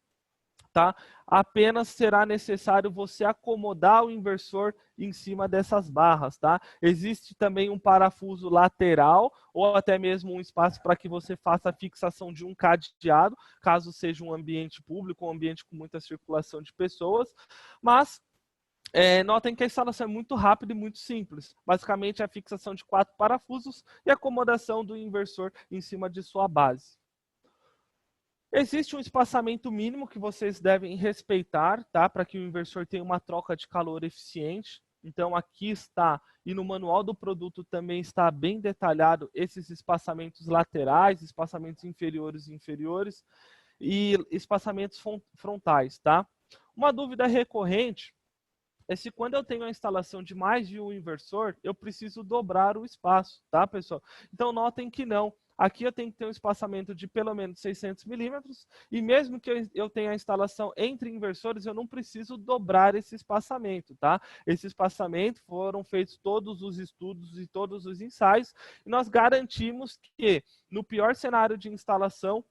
tá? Apenas será necessário você acomodar o inversor em cima dessas barras, tá? Existe também um parafuso lateral ou até mesmo um espaço para que você faça a fixação de um cadeado, caso seja um ambiente público, um ambiente com muita circulação de pessoas, mas notem que a instalação é muito rápida e muito simples. Basicamente, é a fixação de 4 parafusos e a acomodação do inversor em cima de sua base. Existe um espaçamento mínimo que vocês devem respeitar, tá? Para que o inversor tenha uma troca de calor eficiente. Então, aqui está, e no manual do produto também está bem detalhado esses espaçamentos laterais, espaçamentos inferiores e inferiores, e espaçamentos frontais, tá? Uma dúvida recorrente é se quando eu tenho a instalação de mais de um inversor, eu preciso dobrar o espaço, tá, pessoal? Então, notem que não. Aqui eu tenho que ter um espaçamento de pelo menos 600 milímetros, e mesmo que eu tenha a instalação entre inversores, eu não preciso dobrar esse espaçamento, tá? Esse espaçamento foram feitos todos os estudos e todos os ensaios, e nós garantimos que, no pior cenário de instalação,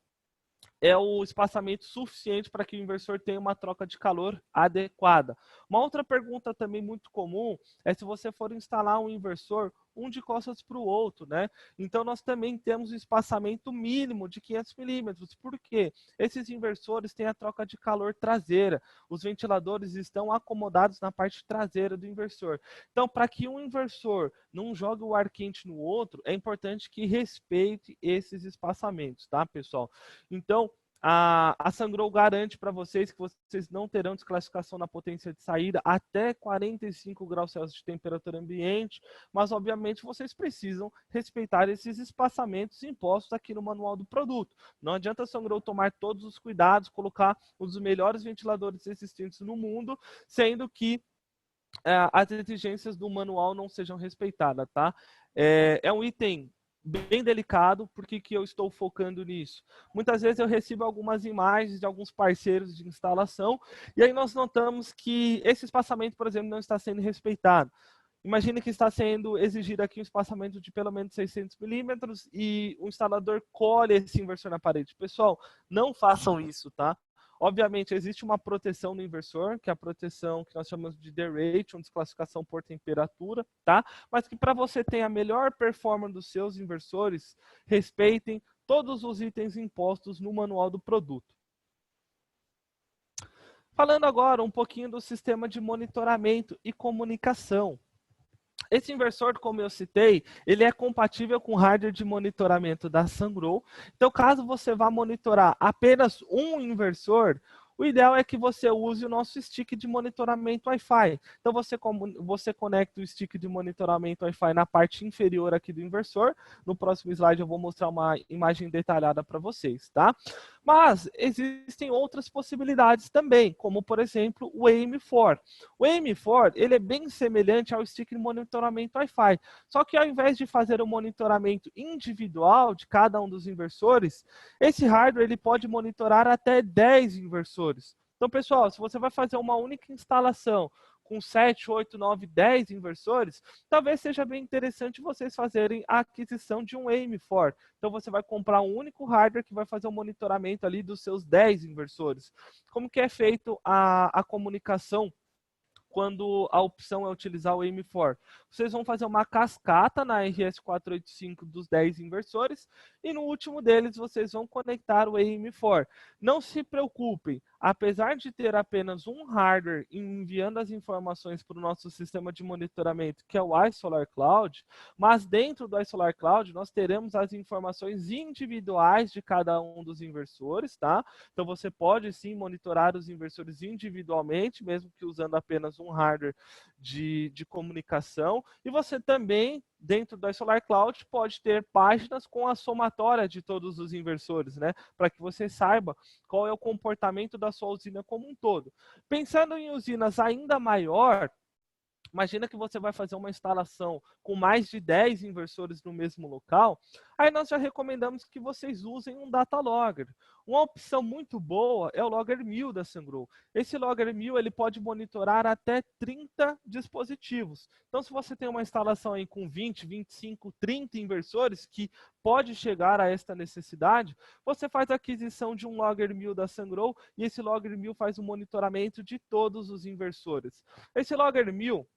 é o espaçamento suficiente para que o inversor tenha uma troca de calor adequada. Uma outra pergunta também muito comum é se você for instalar um inversor um de costas para o outro, né? Então, nós também temos um espaçamento mínimo de 500 milímetros. Por quê? Esses inversores têm a troca de calor traseira. Os ventiladores estão acomodados na parte traseira do inversor. Então, para que um inversor não jogue o ar quente no outro, é importante que respeite esses espaçamentos, tá, pessoal? Então, a Sungrow garante para vocês que vocês não terão desclassificação na potência de saída até 45 graus Celsius de temperatura ambiente, mas obviamente vocês precisam respeitar esses espaçamentos impostos aqui no manual do produto. Não adianta a Sungrow tomar todos os cuidados, colocar um dos melhores ventiladores existentes no mundo, sendo que as exigências do manual não sejam respeitadas, tá? É um item bem delicado. Por que eu estou focando nisso? Muitas vezes eu recebo algumas imagens de alguns parceiros de instalação e aí nós notamos que esse espaçamento, por exemplo, não está sendo respeitado. Imagine que está sendo exigido aqui um espaçamento de pelo menos 600 milímetros e o instalador colhe esse inversor na parede. Pessoal, não façam isso, tá? Obviamente, existe uma proteção no inversor, que é a proteção que nós chamamos de deration, desclassificação por temperatura, tá? Mas que para você ter a melhor performance dos seus inversores, respeitem todos os itens impostos no manual do produto. Falando agora um pouquinho do sistema de monitoramento e comunicação. Esse inversor, como eu citei, ele é compatível com o hardware de monitoramento da Sungrow. Então, caso você vá monitorar apenas um inversor, o ideal é que você use o nosso stick de monitoramento Wi-Fi. Então, você conecta o stick de monitoramento Wi-Fi na parte inferior aqui do inversor. No próximo slide eu vou mostrar uma imagem detalhada para vocês, tá? Mas existem outras possibilidades também, como por exemplo o AM4. O AM4 ele é bem semelhante ao stick de monitoramento Wi-Fi, só que ao invés de fazer o monitoramento individual de cada um dos inversores, esse hardware ele pode monitorar até 10 inversores. Então, pessoal, se você vai fazer uma única instalação com 7, 8, 9, 10 inversores, talvez seja bem interessante vocês fazerem a aquisição de um AM4. Então, você vai comprar um único hardware que vai fazer o monitoramento ali dos seus 10 inversores. Como que é feito a comunicação quando a opção é utilizar o AM4? Vocês vão fazer uma cascata na RS485 dos 10 inversores e no último deles vocês vão conectar o AM4. Não se preocupem, apesar de ter apenas um hardware enviando as informações para o nosso sistema de monitoramento, que é o iSolar Cloud, mas dentro do iSolar Cloud nós teremos as informações individuais de cada um dos inversores, tá? Então você pode sim monitorar os inversores individualmente, mesmo que usando apenas um hardware de comunicação. E você também, dentro do iSolar Cloud, pode ter páginas com a somatória de todos os inversores, né? Para que você saiba qual é o comportamento da sua usina como um todo. Pensando em usinas ainda maior, imagina que você vai fazer uma instalação com mais de 10 inversores no mesmo local, aí nós já recomendamos que vocês usem um data logger. Uma opção muito boa é o Logger 1000 da Sungrow. Esse Logger 1000 ele pode monitorar até 30 dispositivos. Então, se você tem uma instalação aí com 20, 25, 30 inversores, que pode chegar a esta necessidade, você faz a aquisição de um Logger 1000 da Sungrow e esse Logger 1000 faz o monitoramento de todos os inversores. Esse Logger 1000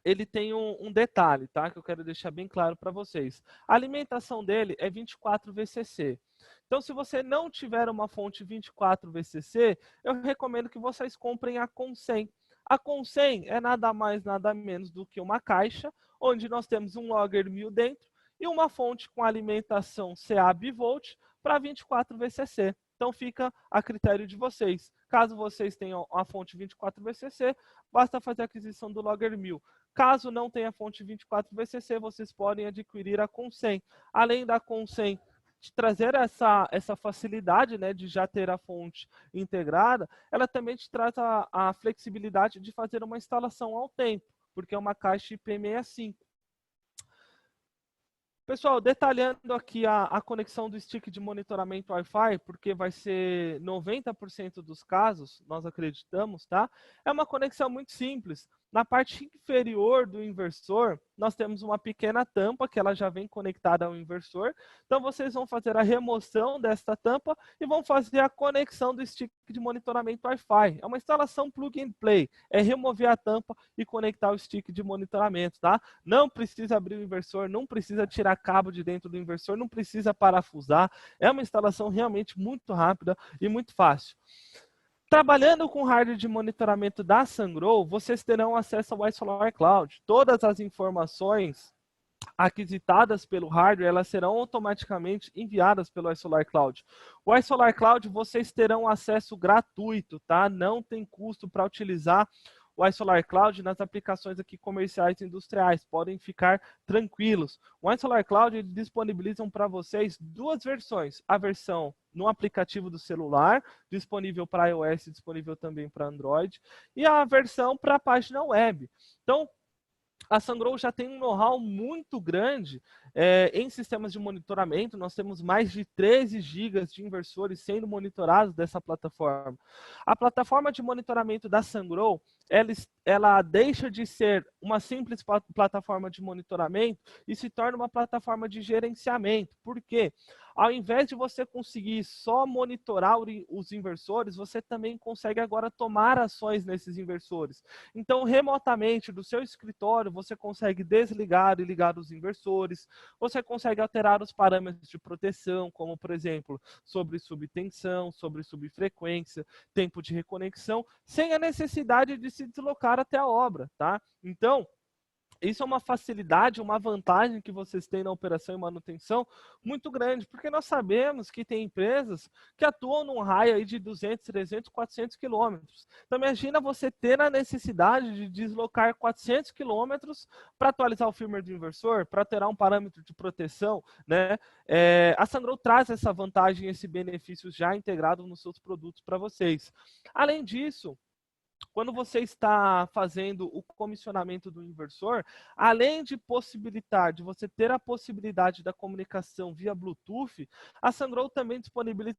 ele tem um detalhe, tá? Que eu quero deixar bem claro para vocês. A alimentação dele é 24 VCC. Então, se você não tiver uma fonte 24 VCC, eu recomendo que vocês comprem a Consen. A Consen é nada mais, nada menos do que uma caixa, onde nós temos um Logger 1000 dentro e uma fonte com alimentação CA bivolt para 24 VCC. Então, fica a critério de vocês. Caso vocês tenham a fonte 24 VCC, basta fazer a aquisição do Logger 1000. Caso não tenha fonte 24 VCC, vocês podem adquirir a Consen. Além da Consen de trazer essa facilidade, né, de já ter a fonte integrada, ela também te traz a flexibilidade de fazer uma instalação ao tempo, porque é uma caixa IP65. Pessoal, detalhando aqui a conexão do stick de monitoramento Wi-Fi, porque vai ser 90% dos casos, nós acreditamos, tá? É uma conexão muito simples. Na parte inferior do inversor, nós temos uma pequena tampa que ela já vem conectada ao inversor. Então, vocês vão fazer a remoção desta tampa e vão fazer a conexão do stick de monitoramento Wi-Fi. É uma instalação plug and play. É remover a tampa e conectar o stick de monitoramento, tá? Não precisa abrir o inversor, não precisa tirar cabo de dentro do inversor, não precisa parafusar. É uma instalação realmente muito rápida e muito fácil. Trabalhando com hardware de monitoramento da Sungrow, vocês terão acesso ao iSolar Cloud. Todas as informações aquisitadas pelo hardware, elas serão automaticamente enviadas pelo iSolar Cloud. O iSolar Cloud, vocês terão acesso gratuito, tá? Não tem custo para utilizar o iSolar Cloud nas aplicações aqui comerciais e industriais. Podem ficar tranquilos. O iSolar Cloud ele disponibilizam para vocês duas versões. A versão no aplicativo do celular, disponível para iOS e disponível também para Android, e a versão para a página web. Então, a Sungrow já tem um know-how muito grande em sistemas de monitoramento. Nós temos mais de 13 gigas de inversores sendo monitorados dessa plataforma. A plataforma de monitoramento da Sungrow, ela deixa de ser uma simples plataforma de monitoramento e se torna uma plataforma de gerenciamento. Por quê? Ao invés de você conseguir só monitorar os inversores, você também consegue agora tomar ações nesses inversores. Então, remotamente do seu escritório, você consegue desligar e ligar os inversores, você consegue alterar os parâmetros de proteção, como, por exemplo, sobre subtensão, sobre subfrequência, tempo de reconexão, sem a necessidade de se deslocar até a obra, tá? Então, Isso é uma facilidade, uma vantagem que vocês têm na operação e manutenção muito grande, porque nós sabemos que tem empresas que atuam num raio aí de 200, 300, 400 quilômetros. Então, imagina você ter a necessidade de deslocar 400 quilômetros para atualizar o firmware do inversor, para alterar um parâmetro de proteção, né? A Sungrow traz essa vantagem, esse benefício já integrado nos seus produtos para vocês. Além disso, quando você está fazendo o comissionamento do inversor, além de possibilitar, de você ter a possibilidade da comunicação via Bluetooth, a Sungrow também disponibiliza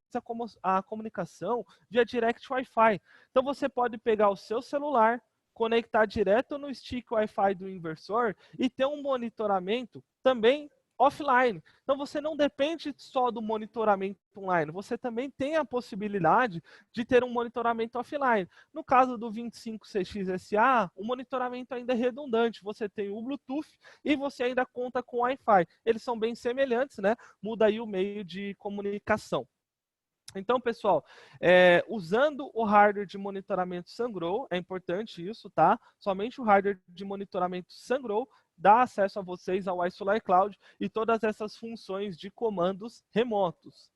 a comunicação via Direct Wi-Fi. Então você pode pegar o seu celular, conectar direto no stick Wi-Fi do inversor e ter um monitoramento também offline. Então você não depende só do monitoramento online, você também tem a possibilidade de ter um monitoramento offline. No caso do 25CX-SA, o monitoramento ainda é redundante. Você tem o Bluetooth e você ainda conta com o Wi-Fi. Eles são bem semelhantes, né? Muda aí o meio de comunicação. Então, pessoal, usando o hardware de monitoramento Sungrow, é importante isso, tá? Somente o hardware de monitoramento Sungrow dá acesso a vocês ao iSolar Cloud e todas essas funções de comandos remotos.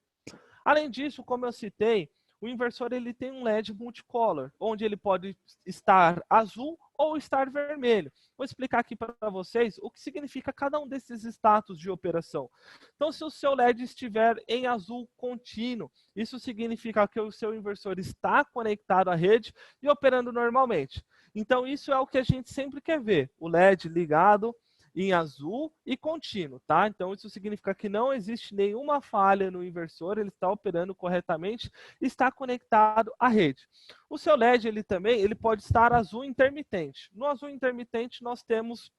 Além disso, como eu citei, o inversor ele tem um LED multicolor, onde ele pode estar azul ou estar vermelho. Vou explicar aqui para vocês o que significa cada um desses status de operação. Então, se o seu LED estiver em azul contínuo, isso significa que o seu inversor está conectado à rede e operando normalmente. Então, isso é o que a gente sempre quer ver, o LED ligado em azul e contínuo, tá? Então, isso significa que não existe nenhuma falha no inversor, ele está operando corretamente, está conectado à rede. O seu LED, ele pode estar azul intermitente. No azul intermitente, nós temos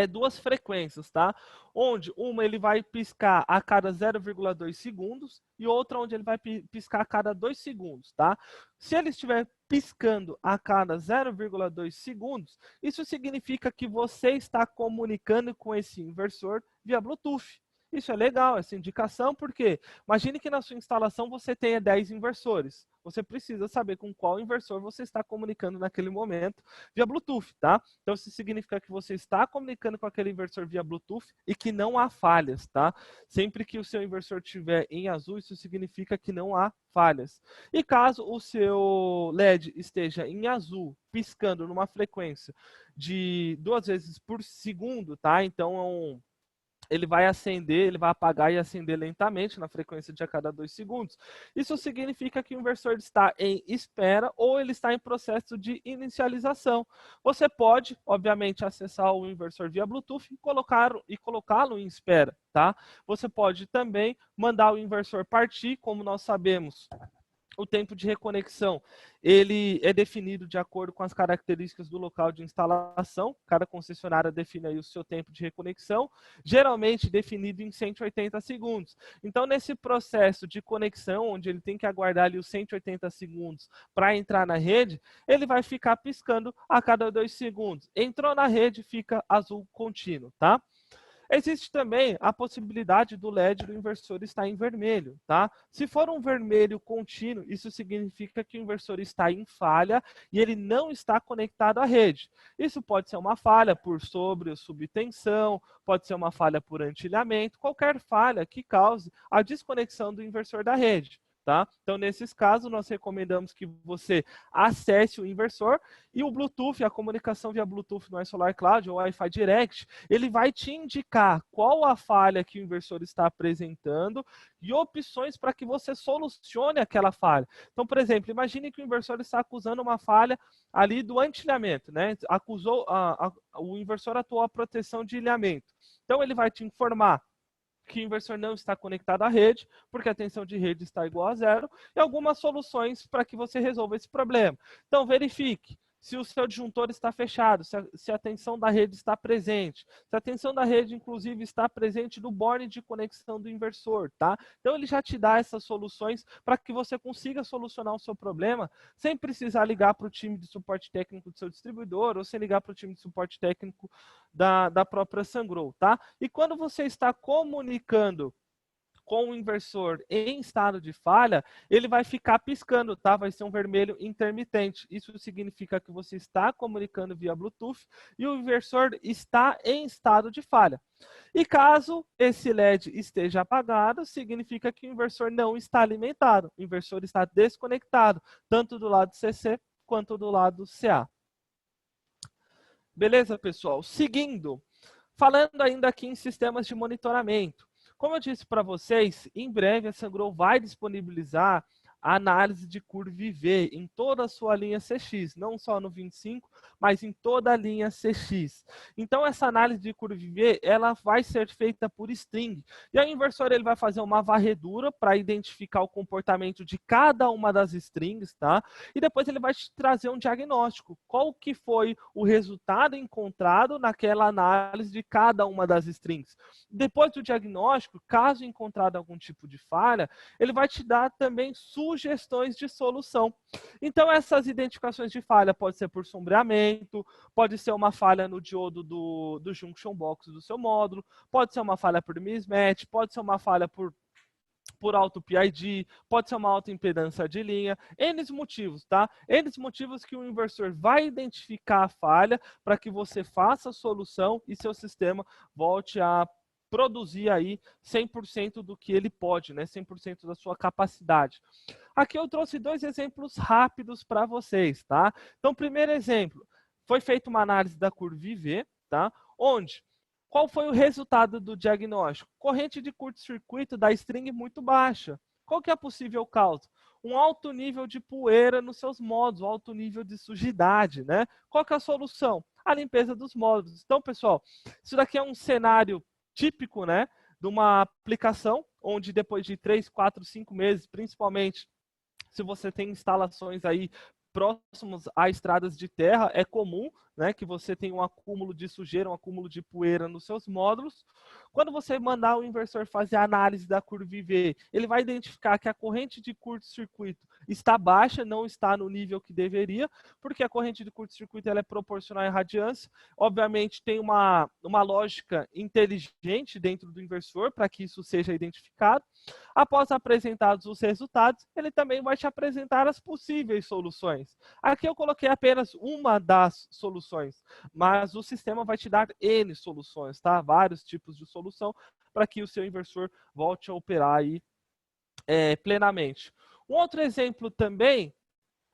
duas frequências, tá? Onde uma ele vai piscar a cada 0,2 segundos e outra onde ele vai piscar a cada 2 segundos, tá? Se ele estiver piscando a cada 0,2 segundos, isso significa que você está comunicando com esse inversor via Bluetooth. Isso é legal, essa indicação, porque imagine que na sua instalação você tenha 10 inversores. Você precisa saber com qual inversor você está comunicando naquele momento via Bluetooth, tá? Então, isso significa que você está comunicando com aquele inversor via Bluetooth e que não há falhas, tá? Sempre que o seu inversor estiver em azul, isso significa que não há falhas. E caso o seu LED esteja em azul, piscando numa frequência de 2 vezes por segundo, tá? Então, ele vai acender, ele vai apagar e acender lentamente na frequência de a cada 2 segundos. Isso significa que o inversor está em espera ou ele está em processo de inicialização. Você pode, obviamente, acessar o inversor via Bluetooth e colocá-lo em espera, tá? Você pode também mandar o inversor partir, como nós sabemos. O tempo de reconexão, ele é definido de acordo com as características do local de instalação. Cada concessionária define aí o seu tempo de reconexão, geralmente definido em 180 segundos. Então, nesse processo de conexão, onde ele tem que aguardar ali os 180 segundos para entrar na rede, ele vai ficar piscando a cada 2 segundos. Entrou na rede, fica azul contínuo, tá? Existe também a possibilidade do LED do inversor estar em vermelho, tá? Se for um vermelho contínuo, isso significa que o inversor está em falha e ele não está conectado à rede. Isso pode ser uma falha por sobre ou subtensão, pode ser uma falha por antilhamento, qualquer falha que cause a desconexão do inversor da rede. Tá? Então, nesses casos, nós recomendamos que você acesse o inversor e o Bluetooth, a comunicação via Bluetooth no iSolar Cloud ou Wi-Fi Direct, ele vai te indicar qual a falha que o inversor está apresentando e opções para que você solucione aquela falha. Então, por exemplo, imagine que o inversor está acusando uma falha ali do antilhamento, né? O inversor atuou a proteção de ilhamento. Então, ele vai te informar que o inversor não está conectado à rede, porque a tensão de rede está igual a zero, e algumas soluções para que você resolva esse problema. Então, verifique se o seu disjuntor está fechado, se a tensão da rede está presente, se a tensão da rede, inclusive, está presente no borne de conexão do inversor, tá? Então, ele já te dá essas soluções para que você consiga solucionar o seu problema sem precisar ligar para o time de suporte técnico do seu distribuidor ou sem ligar para o time de suporte técnico da própria Sungrow, tá? E quando você está comunicando com o inversor em estado de falha, ele vai ficar piscando, tá? Vai ser um vermelho intermitente. Isso significa que você está comunicando via Bluetooth e o inversor está em estado de falha. E caso esse LED esteja apagado, significa que o inversor não está alimentado. O inversor está desconectado, tanto do lado CC quanto do lado CA. Beleza, pessoal? Seguindo, falando ainda aqui em sistemas de monitoramento. Como eu disse para vocês, em breve a Sungrow vai disponibilizar a análise de curva IV em toda a sua linha CX, não só no 25, mas em toda a linha CX. Então essa análise de curva IV, ela vai ser feita por string. E aí o inversor ele vai fazer uma varredura para identificar o comportamento de cada uma das strings, tá? E depois ele vai te trazer um diagnóstico. Qual que foi o resultado encontrado naquela análise de cada uma das strings. Depois do diagnóstico, caso encontrado algum tipo de falha, ele vai te dar também sugestões de solução. Então, essas identificações de falha pode ser por sombreamento, pode ser uma falha no diodo do junction box do seu módulo, pode ser uma falha por mismatch, pode ser uma falha por alto PID, pode ser uma alta impedância de linha, N motivos, tá? N motivos que o inversor vai identificar a falha para que você faça a solução e seu sistema volte a produzir aí 100% do que ele pode, né? 100% da sua capacidade. Aqui eu trouxe dois exemplos rápidos para vocês, tá? Então, primeiro exemplo, foi feita uma análise da curva IV, tá? Onde qual foi o resultado do diagnóstico? Corrente de curto-circuito da string muito baixa. Qual que é a possível causa? Um alto nível de poeira nos seus módulos, um alto nível de sujidade, né? Qual que é a solução? A limpeza dos módulos. Então, pessoal, isso daqui é um cenário típico, né, de uma aplicação, onde depois de 3, 4, 5 meses, principalmente se você tem instalações aí próximos a estradas de terra, é comum, né, que você tenha um acúmulo de sujeira, um acúmulo de poeira nos seus módulos. Quando você mandar o inversor fazer a análise da curva IV, ele vai identificar que a corrente de curto-circuito está baixa, não está no nível que deveria, porque a corrente de curto-circuito ela é proporcional à radiância. Obviamente, tem uma lógica inteligente dentro do inversor para que isso seja identificado. Após apresentados os resultados, ele também vai te apresentar as possíveis soluções. Aqui eu coloquei apenas uma das soluções, mas o sistema vai te dar N soluções, tá? Vários tipos de solução para que o seu inversor volte a operar aí plenamente. Um outro exemplo também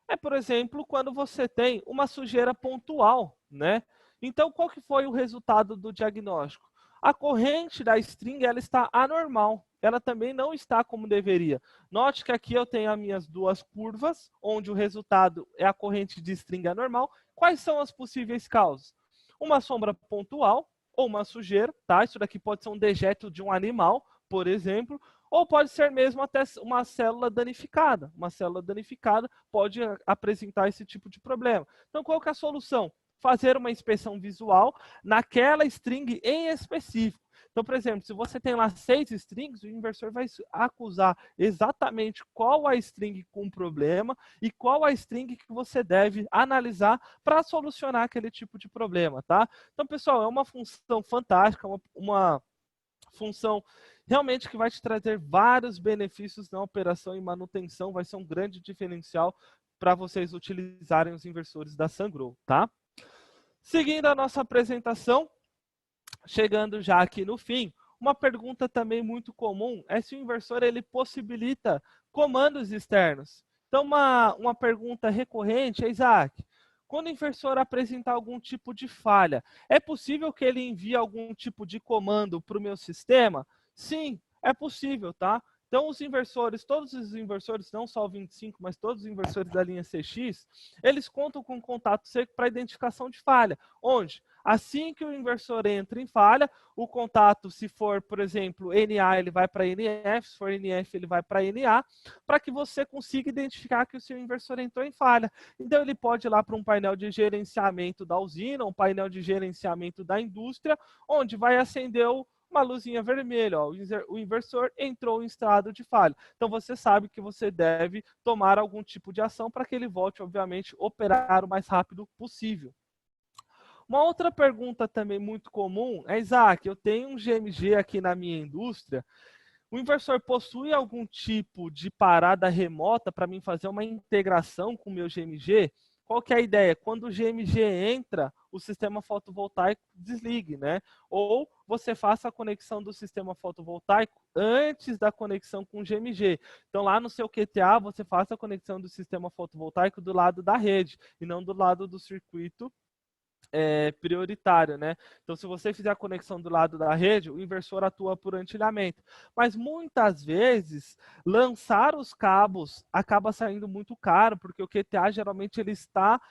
é, por exemplo, quando você tem uma sujeira pontual, né? Então, qual que foi o resultado do diagnóstico? A corrente da string ela está anormal, ela também não está como deveria. Note que aqui eu tenho as minhas duas curvas, onde o resultado é a corrente de string anormal. Quais são as possíveis causas? Uma sombra pontual ou uma sujeira, tá? Isso daqui pode ser um dejeto de um animal, por exemplo, ou pode ser mesmo até uma célula danificada. Uma célula danificada pode apresentar esse tipo de problema. Então, qual que é a solução? Fazer uma inspeção visual naquela string em específico. Então, por exemplo, se você tem lá 6 strings, o inversor vai acusar exatamente qual a string com problema e qual a string que você deve analisar para solucionar aquele tipo de problema, tá? Então, pessoal, é uma função fantástica, uma função realmente que vai te trazer vários benefícios na operação e manutenção, vai ser um grande diferencial para vocês utilizarem os inversores da Sungrow, tá? Seguindo a nossa apresentação, chegando já aqui no fim, uma pergunta também muito comum é se o inversor ele possibilita comandos externos. Então, uma pergunta recorrente é, Isaac, quando o inversor apresentar algum tipo de falha, é possível que ele envie algum tipo de comando para o meu sistema? Sim, é possível, tá? Então, os inversores, todos os inversores, não só o 25, mas todos os inversores da linha CX, eles contam com contato seco para identificação de falha, onde, assim que o inversor entra em falha, o contato, se for, por exemplo, NA, ele vai para NF, se for NF, ele vai para NA, para que você consiga identificar que o seu inversor entrou em falha. Então, ele pode ir lá para um painel de gerenciamento da usina, um painel de gerenciamento da indústria, onde vai acender uma luzinha vermelha, ó, o inversor entrou em estado de falha. Então, você sabe que você deve tomar algum tipo de ação para que ele volte, obviamente, a operar o mais rápido possível. Uma outra pergunta também muito comum é, Isaac, eu tenho um GMG aqui na minha indústria, O inversor possui algum tipo de parada remota para mim fazer uma integração com o meu GMG? Qual que é a ideia? Quando o GMG entra, o sistema fotovoltaico desligue, né? Ou você faça a conexão do sistema fotovoltaico antes da conexão com o GMG. Então, lá no seu QTA, você faça a conexão do sistema fotovoltaico do lado da rede e não do lado do circuito prioritário, né? Então, se você fizer a conexão do lado da rede, o inversor atua por antilhamento. Mas muitas vezes, lançar os cabos acaba saindo muito caro, porque o QTA geralmente ele está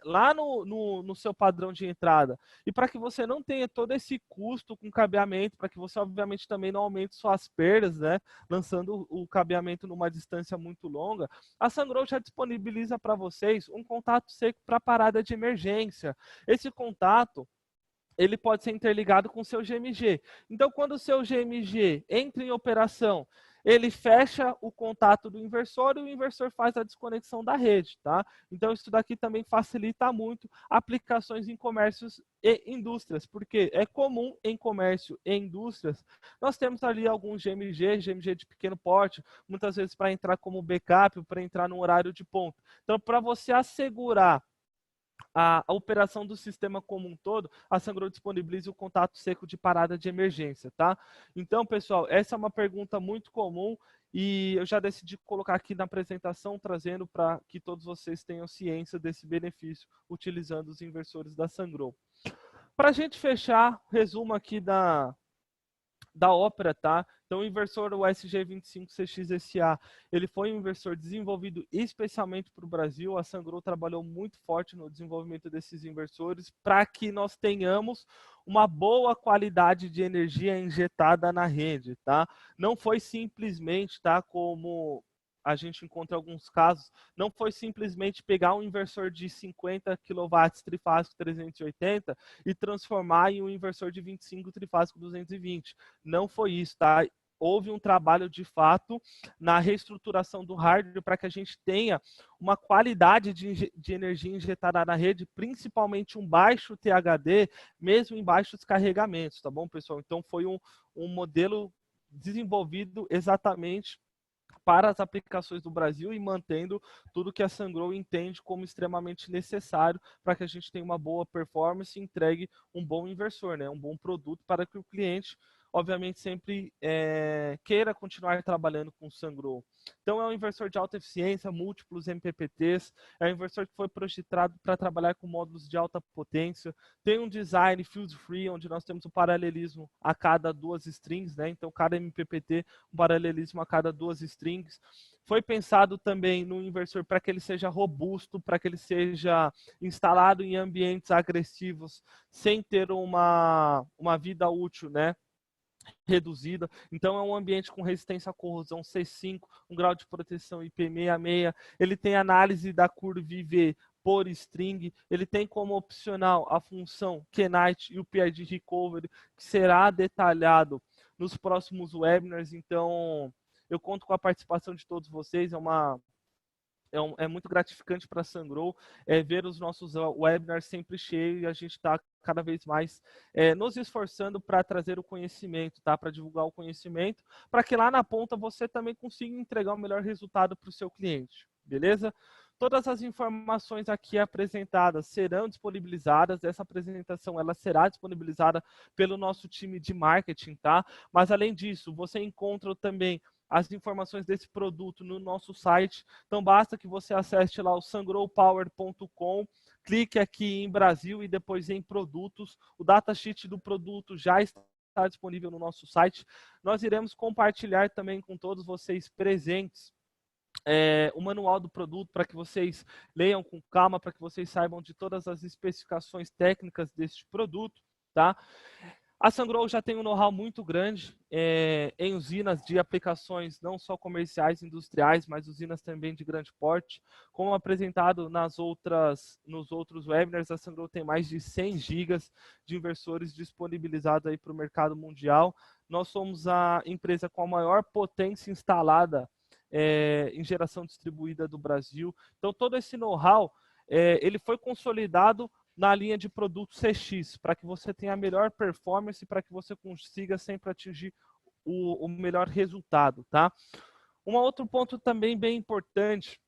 lá no seu padrão de entrada. E para que você não tenha todo esse custo com cabeamento, para que você, obviamente, também não aumente suas perdas, né? Lançando o cabeamento numa distância muito longa, a Sungrow já disponibiliza para vocês um contato seco para parada de emergência. Esse contato, ele pode ser interligado com o seu GMG. Então, quando o seu GMG entra em operação, ele fecha o contato do inversor e o inversor faz a desconexão da rede, tá? Então, isso daqui também facilita muito aplicações em comércios e indústrias, porque é comum em comércio e indústrias, nós temos ali alguns GMG de pequeno porte, muitas vezes para entrar como backup, para entrar no horário de ponta. Então, para você assegurar a operação do sistema como um todo, a Sungrow disponibiliza o contato seco de parada de emergência, tá? Então, pessoal, essa é uma pergunta muito comum e eu já decidi colocar aqui na apresentação, trazendo para que todos vocês tenham ciência desse benefício utilizando os inversores da Sungrow. Para a gente fechar, resumo aqui da Opera, tá? Então, o inversor USG25CX-SA, ele foi um inversor desenvolvido especialmente para o Brasil. A Sungrow trabalhou muito forte no desenvolvimento desses inversores para que nós tenhamos uma boa qualidade de energia injetada na rede, tá? Não foi simplesmente, tá, como a gente encontra alguns casos, não foi simplesmente pegar um inversor de 50 kW trifásico 380 e transformar em um inversor de 25 trifásico 220. Não foi isso, tá? Houve um trabalho de fato na reestruturação do hardware para que a gente tenha uma qualidade de energia injetada na rede, principalmente um baixo THD, mesmo em baixos carregamentos, tá bom, pessoal? Então foi um modelo desenvolvido exatamente para as aplicações do Brasil e mantendo tudo que a Sungrow entende como extremamente necessário para que a gente tenha uma boa performance e entregue um bom inversor, né? Um bom produto para que o cliente, obviamente, sempre queira continuar trabalhando com o Sungrow. Então, é um inversor de alta eficiência, múltiplos MPPTs, é um inversor que foi projetado para trabalhar com módulos de alta potência, tem um design fuse-free, onde nós temos o paralelismo a cada 2 strings, né? Então, cada MPPT, um paralelismo a cada 2 strings. Foi pensado também no inversor para que ele seja robusto, para que ele seja instalado em ambientes agressivos, sem ter uma vida útil, né? Reduzida. Então é um ambiente com resistência à corrosão C5, um grau de proteção IP66. Ele tem análise da curva IV por string, ele tem como opcional a função Knight e o PID Recovery, que será detalhado nos próximos webinars. Então eu conto com a participação de todos vocês, é muito gratificante para a Sungrow ver os nossos webinars sempre cheios e a gente está cada vez mais nos esforçando para trazer o conhecimento, tá? Para divulgar o conhecimento, para que lá na ponta você também consiga entregar o melhor resultado para o seu cliente, beleza? Todas as informações aqui apresentadas serão disponibilizadas. Essa apresentação ela será disponibilizada pelo nosso time de marketing, tá? Mas além disso, você encontra também as informações desse produto no nosso site. Então basta que você acesse lá o sungrowpower.com, clique aqui em Brasil e depois em produtos. O datasheet do produto já está disponível no nosso site. Nós iremos compartilhar também com todos vocês presentes o manual do produto para que vocês leiam com calma, para que vocês saibam de todas as especificações técnicas deste produto, tá? A Sungrow já tem um know-how muito grande em usinas de aplicações não só comerciais, industriais, mas usinas também de grande porte. Como apresentado nos outros webinars, a Sungrow tem mais de 100 gigas de inversores disponibilizados aí para o mercado mundial. Nós somos a empresa com a maior potência instalada em geração distribuída do Brasil. Então, todo esse know-how, ele foi consolidado na linha de produtos CX, para que você tenha a melhor performance, para que você consiga sempre atingir o melhor resultado, tá? Um outro ponto também bem importante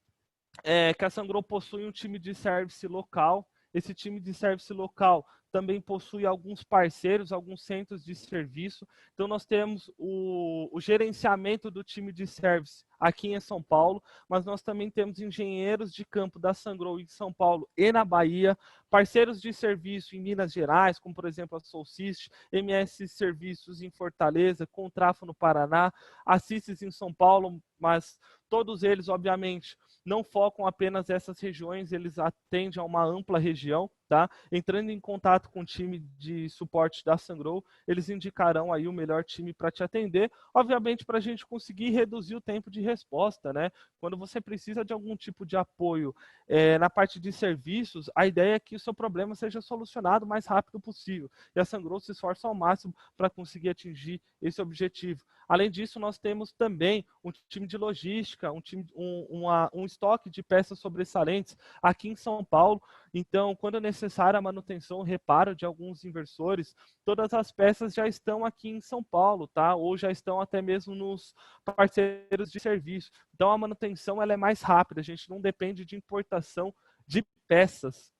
é que a Sungrow possui um time de service local. Esse time de service local também possui alguns parceiros, alguns centros de serviço. Então, nós temos o gerenciamento do time de service aqui em São Paulo, mas nós também temos engenheiros de campo da Sungrow em São Paulo e na Bahia, parceiros de serviço em Minas Gerais, como por exemplo a Solsys, MS Serviços em Fortaleza, Contrafo no Paraná, Assistes em São Paulo, mas todos eles, obviamente, não focam apenas essas regiões, eles atendem a uma ampla região, tá? Entrando em contato com o time de suporte da Sungrow, eles indicarão aí o melhor time para te atender, obviamente para a gente conseguir reduzir o tempo de resposta, né? Quando você precisa de algum tipo de apoio na parte de serviços, a ideia é que o seu problema seja solucionado o mais rápido possível, e a Sungrow se esforça ao máximo para conseguir atingir esse objetivo. Além disso, nós temos também um time de logística, um estoque de peças sobressalentes aqui em São Paulo. Então, quando é necessária a manutenção, o reparo de alguns inversores, todas as peças já estão aqui em São Paulo, tá? Ou já estão até mesmo nos parceiros de serviço. Então, a manutenção ela é mais rápida, a gente não depende de importação de peças.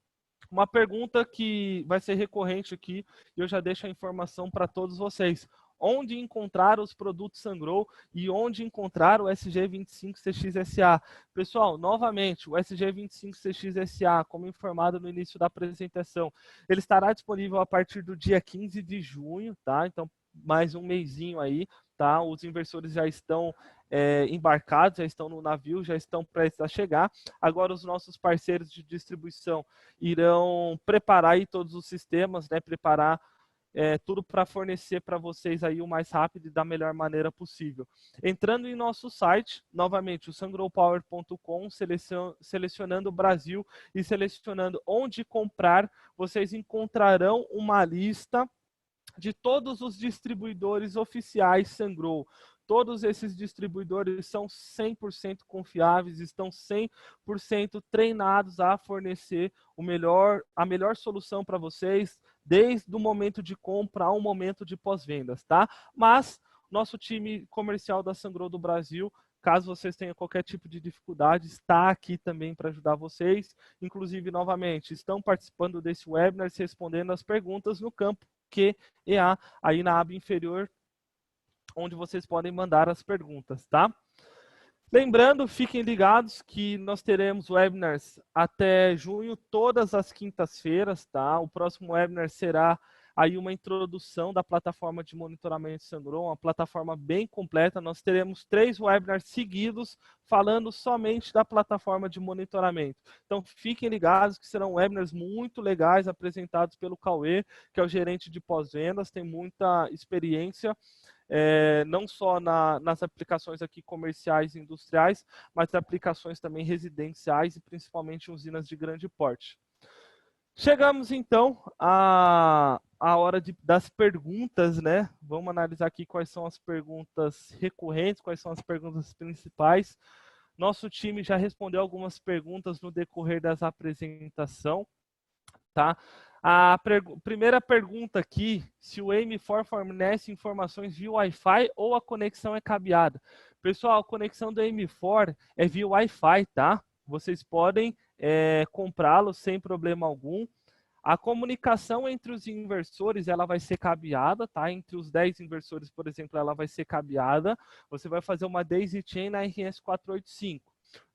Uma pergunta que vai ser recorrente aqui, e eu já deixo a informação para todos vocês. Onde encontrar os produtos Sungrow e onde encontrar o SG25CXSA? Pessoal, novamente, o SG25CXSA, como informado no início da apresentação, ele estará disponível a partir do dia 15 de junho, tá? Então, mais um mesinho aí, tá? Os inversores já estão embarcados, já estão no navio, já estão prestes a chegar. Agora, os nossos parceiros de distribuição irão preparar aí todos os sistemas, né? Preparar tudo para fornecer para vocês aí o mais rápido e da melhor maneira possível. Entrando em nosso site, novamente, o sungrowpower.com, selecionando o Brasil e selecionando onde comprar, vocês encontrarão uma lista de todos os distribuidores oficiais Sungrow. Todos esses distribuidores são 100% confiáveis, estão 100% treinados a fornecer a melhor solução para vocês, desde o momento de compra ao momento de pós-vendas, tá? Mas nosso time comercial da Sungrow do Brasil, caso vocês tenham qualquer tipo de dificuldade, está aqui também para ajudar vocês. Inclusive, novamente, estão participando desse webinar, respondendo as perguntas no campo Q&A, aí na aba inferior, onde vocês podem mandar as perguntas, tá? Lembrando, fiquem ligados que nós teremos webinars até junho, todas as quintas-feiras, tá? O próximo webinar será aí uma introdução da plataforma de monitoramento Sungrow, uma plataforma bem completa. Nós teremos 3 webinars seguidos falando somente da plataforma de monitoramento. Então, fiquem ligados que serão webinars muito legais apresentados pelo Cauê, que é o gerente de pós-vendas, tem muita experiência, não só nas aplicações aqui comerciais e industriais, mas aplicações também residenciais e principalmente em usinas de grande porte. Chegamos então à hora das perguntas, né? Vamos analisar aqui quais são as perguntas recorrentes, quais são as perguntas principais. Nosso time já respondeu algumas perguntas no decorrer dessa apresentação, tá? A primeira pergunta aqui, se o AM4 fornece informações via Wi-Fi ou a conexão é cabeada. Pessoal, a conexão do AM4 é via Wi-Fi, tá? Vocês podem comprá-lo sem problema algum. A comunicação entre os inversores, ela vai ser cabeada, tá? Entre os 10 inversores, por exemplo, ela vai ser cabeada. Você vai fazer uma daisy chain na RS485.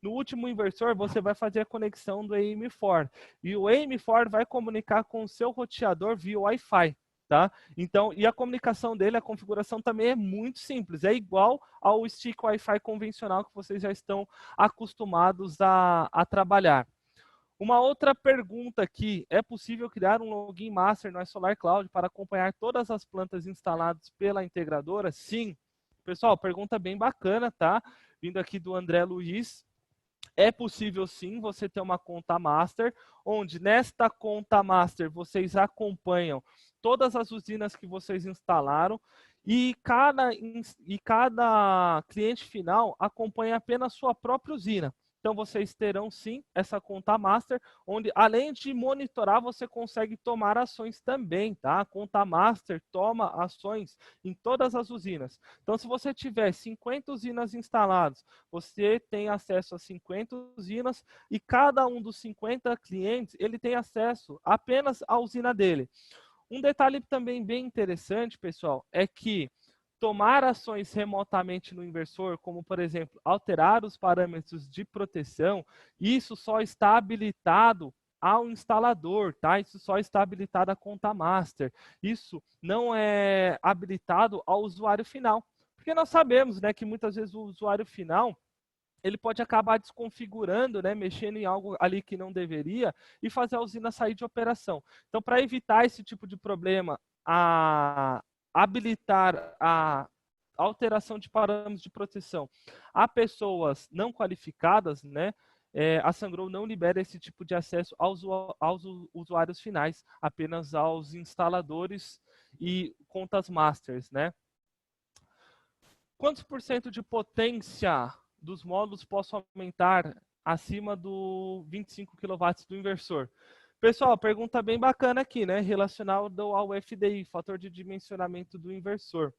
No último inversor, você vai fazer a conexão do AM4. E o AM4 vai comunicar com o seu roteador via Wi-Fi, tá? Então, e a comunicação dele, a configuração também é muito simples. É igual ao stick Wi-Fi convencional que vocês já estão acostumados a trabalhar. Uma outra pergunta aqui, é possível criar um login master no Solar Cloud para acompanhar todas as plantas instaladas pela integradora? Sim. Pessoal, pergunta bem bacana, tá? Vindo aqui do André Luiz. É possível sim você ter uma conta master, onde nesta conta master vocês acompanham todas as usinas que vocês instalaram e cada cliente final acompanha apenas sua própria usina. Então, vocês terão sim essa conta master, onde além de monitorar, você consegue tomar ações também, tá? A conta master toma ações em todas as usinas. Então, se você tiver 50 usinas instaladas, você tem acesso a 50 usinas e cada um dos 50 clientes, ele tem acesso apenas à usina dele. Um detalhe também bem interessante, pessoal, é que tomar ações remotamente no inversor, como, por exemplo, alterar os parâmetros de proteção, isso só está habilitado ao instalador, tá? Isso só está habilitado à conta master. Isso não é habilitado ao usuário final. Porque nós sabemos, né, que muitas vezes o usuário final ele pode acabar desconfigurando, né, mexendo em algo ali que não deveria e fazer a usina sair de operação. Então, para evitar esse tipo de problema, habilitar a alteração de parâmetros de proteção a pessoas não qualificadas, né, a Sungrow não libera esse tipo de acesso aos usuários finais, apenas aos instaladores e contas masters, né? Quantos por cento de potência dos módulos posso aumentar acima do 25 kW do inversor? Pessoal, pergunta bem bacana aqui, né? Relacionado ao FDI, fator de dimensionamento do inversor.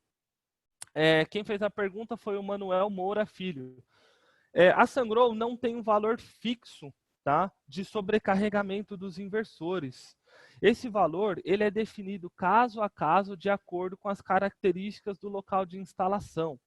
Quem fez a pergunta foi o Manuel Moura Filho. A Sungrow não tem um valor fixo, tá, de sobrecarregamento dos inversores. Esse valor ele é definido caso a caso de acordo com as características do local de instalação.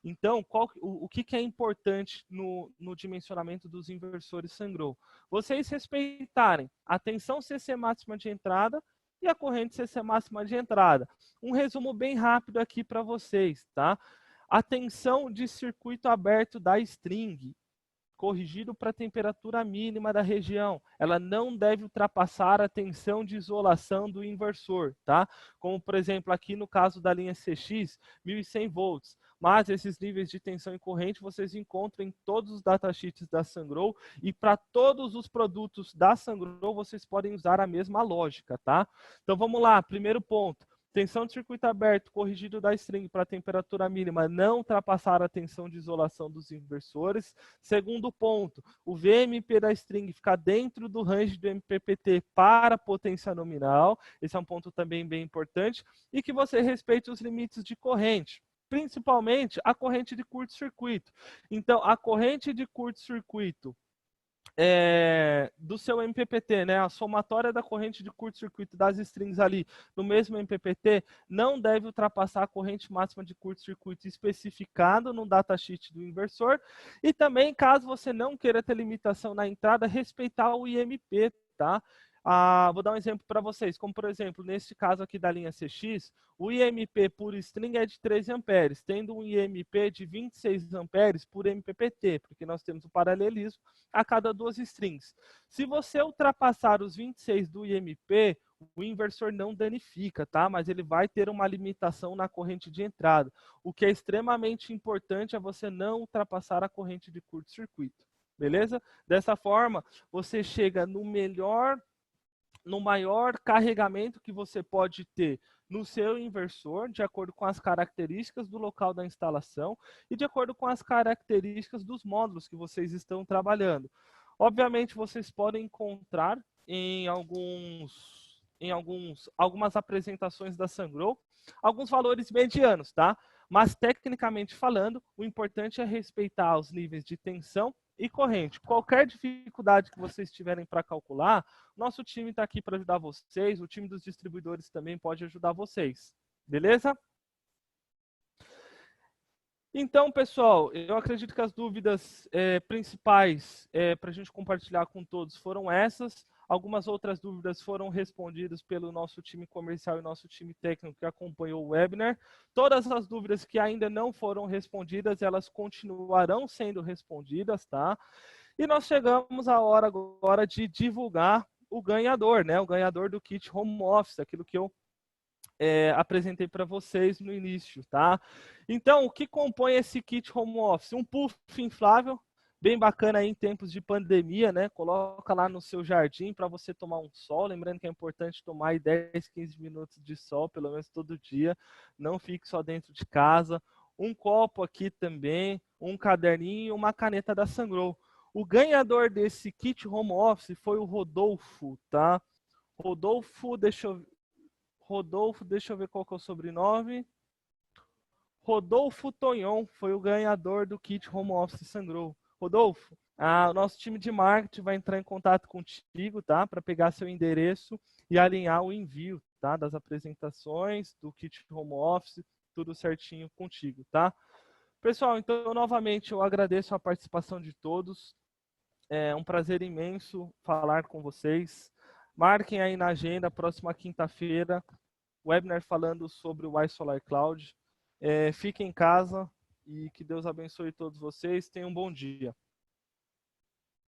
Então, o que é importante no dimensionamento dos inversores Sungrow? Vocês respeitarem a tensão CC máxima de entrada e a corrente CC máxima de entrada. Um resumo bem rápido aqui para vocês, tá? A tensão de circuito aberto da string, corrigido para a temperatura mínima da região. Ela não deve ultrapassar a tensão de isolação do inversor, tá? Como, por exemplo, aqui no caso da linha CX, 1100 volts. Mas esses níveis de tensão e corrente vocês encontram em todos os datasheets da Sungrow e para todos os produtos da Sungrow vocês podem usar a mesma lógica, tá? Então vamos lá, primeiro ponto. Tensão de circuito aberto corrigido da string para a temperatura mínima não ultrapassar a tensão de isolação dos inversores. Segundo ponto, o VMP da string ficar dentro do range do MPPT para potência nominal. Esse é um ponto também bem importante. E que você respeite os limites de corrente, principalmente a corrente de curto-circuito. Então, a corrente de curto-circuito do seu MPPT, né, a somatória da corrente de curto-circuito das strings ali no mesmo MPPT não deve ultrapassar a corrente máxima de curto-circuito especificado no datasheet do inversor. E também, caso você não queira ter limitação na entrada, respeitar o IMP, tá? Vou dar um exemplo para vocês, como por exemplo, neste caso aqui da linha CX, o IMP por string é de 13 amperes, tendo um IMP de 26 amperes por MPPT, porque nós temos o paralelismo a cada duas strings. Se você ultrapassar os 26 do IMP, o inversor não danifica, tá? Mas ele vai ter uma limitação na corrente de entrada. O que é extremamente importante é você não ultrapassar a corrente de curto-circuito, beleza? Dessa forma, você chega no maior carregamento que você pode ter no seu inversor, de acordo com as características do local da instalação e de acordo com as características dos módulos que vocês estão trabalhando. Obviamente, vocês podem encontrar em algumas apresentações da Sungrow alguns valores medianos, tá? Mas, tecnicamente falando, o importante é respeitar os níveis de tensão e corrente. Qualquer dificuldade que vocês tiverem para calcular, nosso time está aqui para ajudar vocês, o time dos distribuidores também pode ajudar vocês. Beleza? Então, pessoal, eu acredito que as dúvidas principais para a gente compartilhar com todos foram essas. Algumas outras dúvidas foram respondidas pelo nosso time comercial e nosso time técnico que acompanhou o webinar. Todas as dúvidas que ainda não foram respondidas, elas continuarão sendo respondidas, tá? E nós chegamos à hora agora de divulgar o ganhador, né? O ganhador do kit Home Office, aquilo que eu apresentei para vocês no início, tá? Então, o que compõe esse kit Home Office? Um puff inflável, bem bacana aí em tempos de pandemia, né? Coloca lá no seu jardim para você tomar um sol. Lembrando que é importante tomar aí 10, 15 minutos de sol, pelo menos todo dia. Não fique só dentro de casa. Um copo aqui também, um caderninho e uma caneta da Sungrow. O ganhador desse kit home office foi o Rodolfo, tá? Rodolfo, deixa eu ver qual que é o sobrenome. Rodolfo Tonhon foi o ganhador do kit home office Sangrou. Rodolfo, o nosso time de marketing vai entrar em contato contigo, tá? Para pegar seu endereço e alinhar o envio, tá? Das apresentações, do kit home office, tudo certinho contigo, tá? Pessoal, então, novamente, eu agradeço a participação de todos. É um prazer imenso falar com vocês. Marquem aí na agenda, próxima quinta-feira, webinar falando sobre o iSolar Cloud. Fiquem em casa e que Deus abençoe todos vocês. Tenham um bom dia.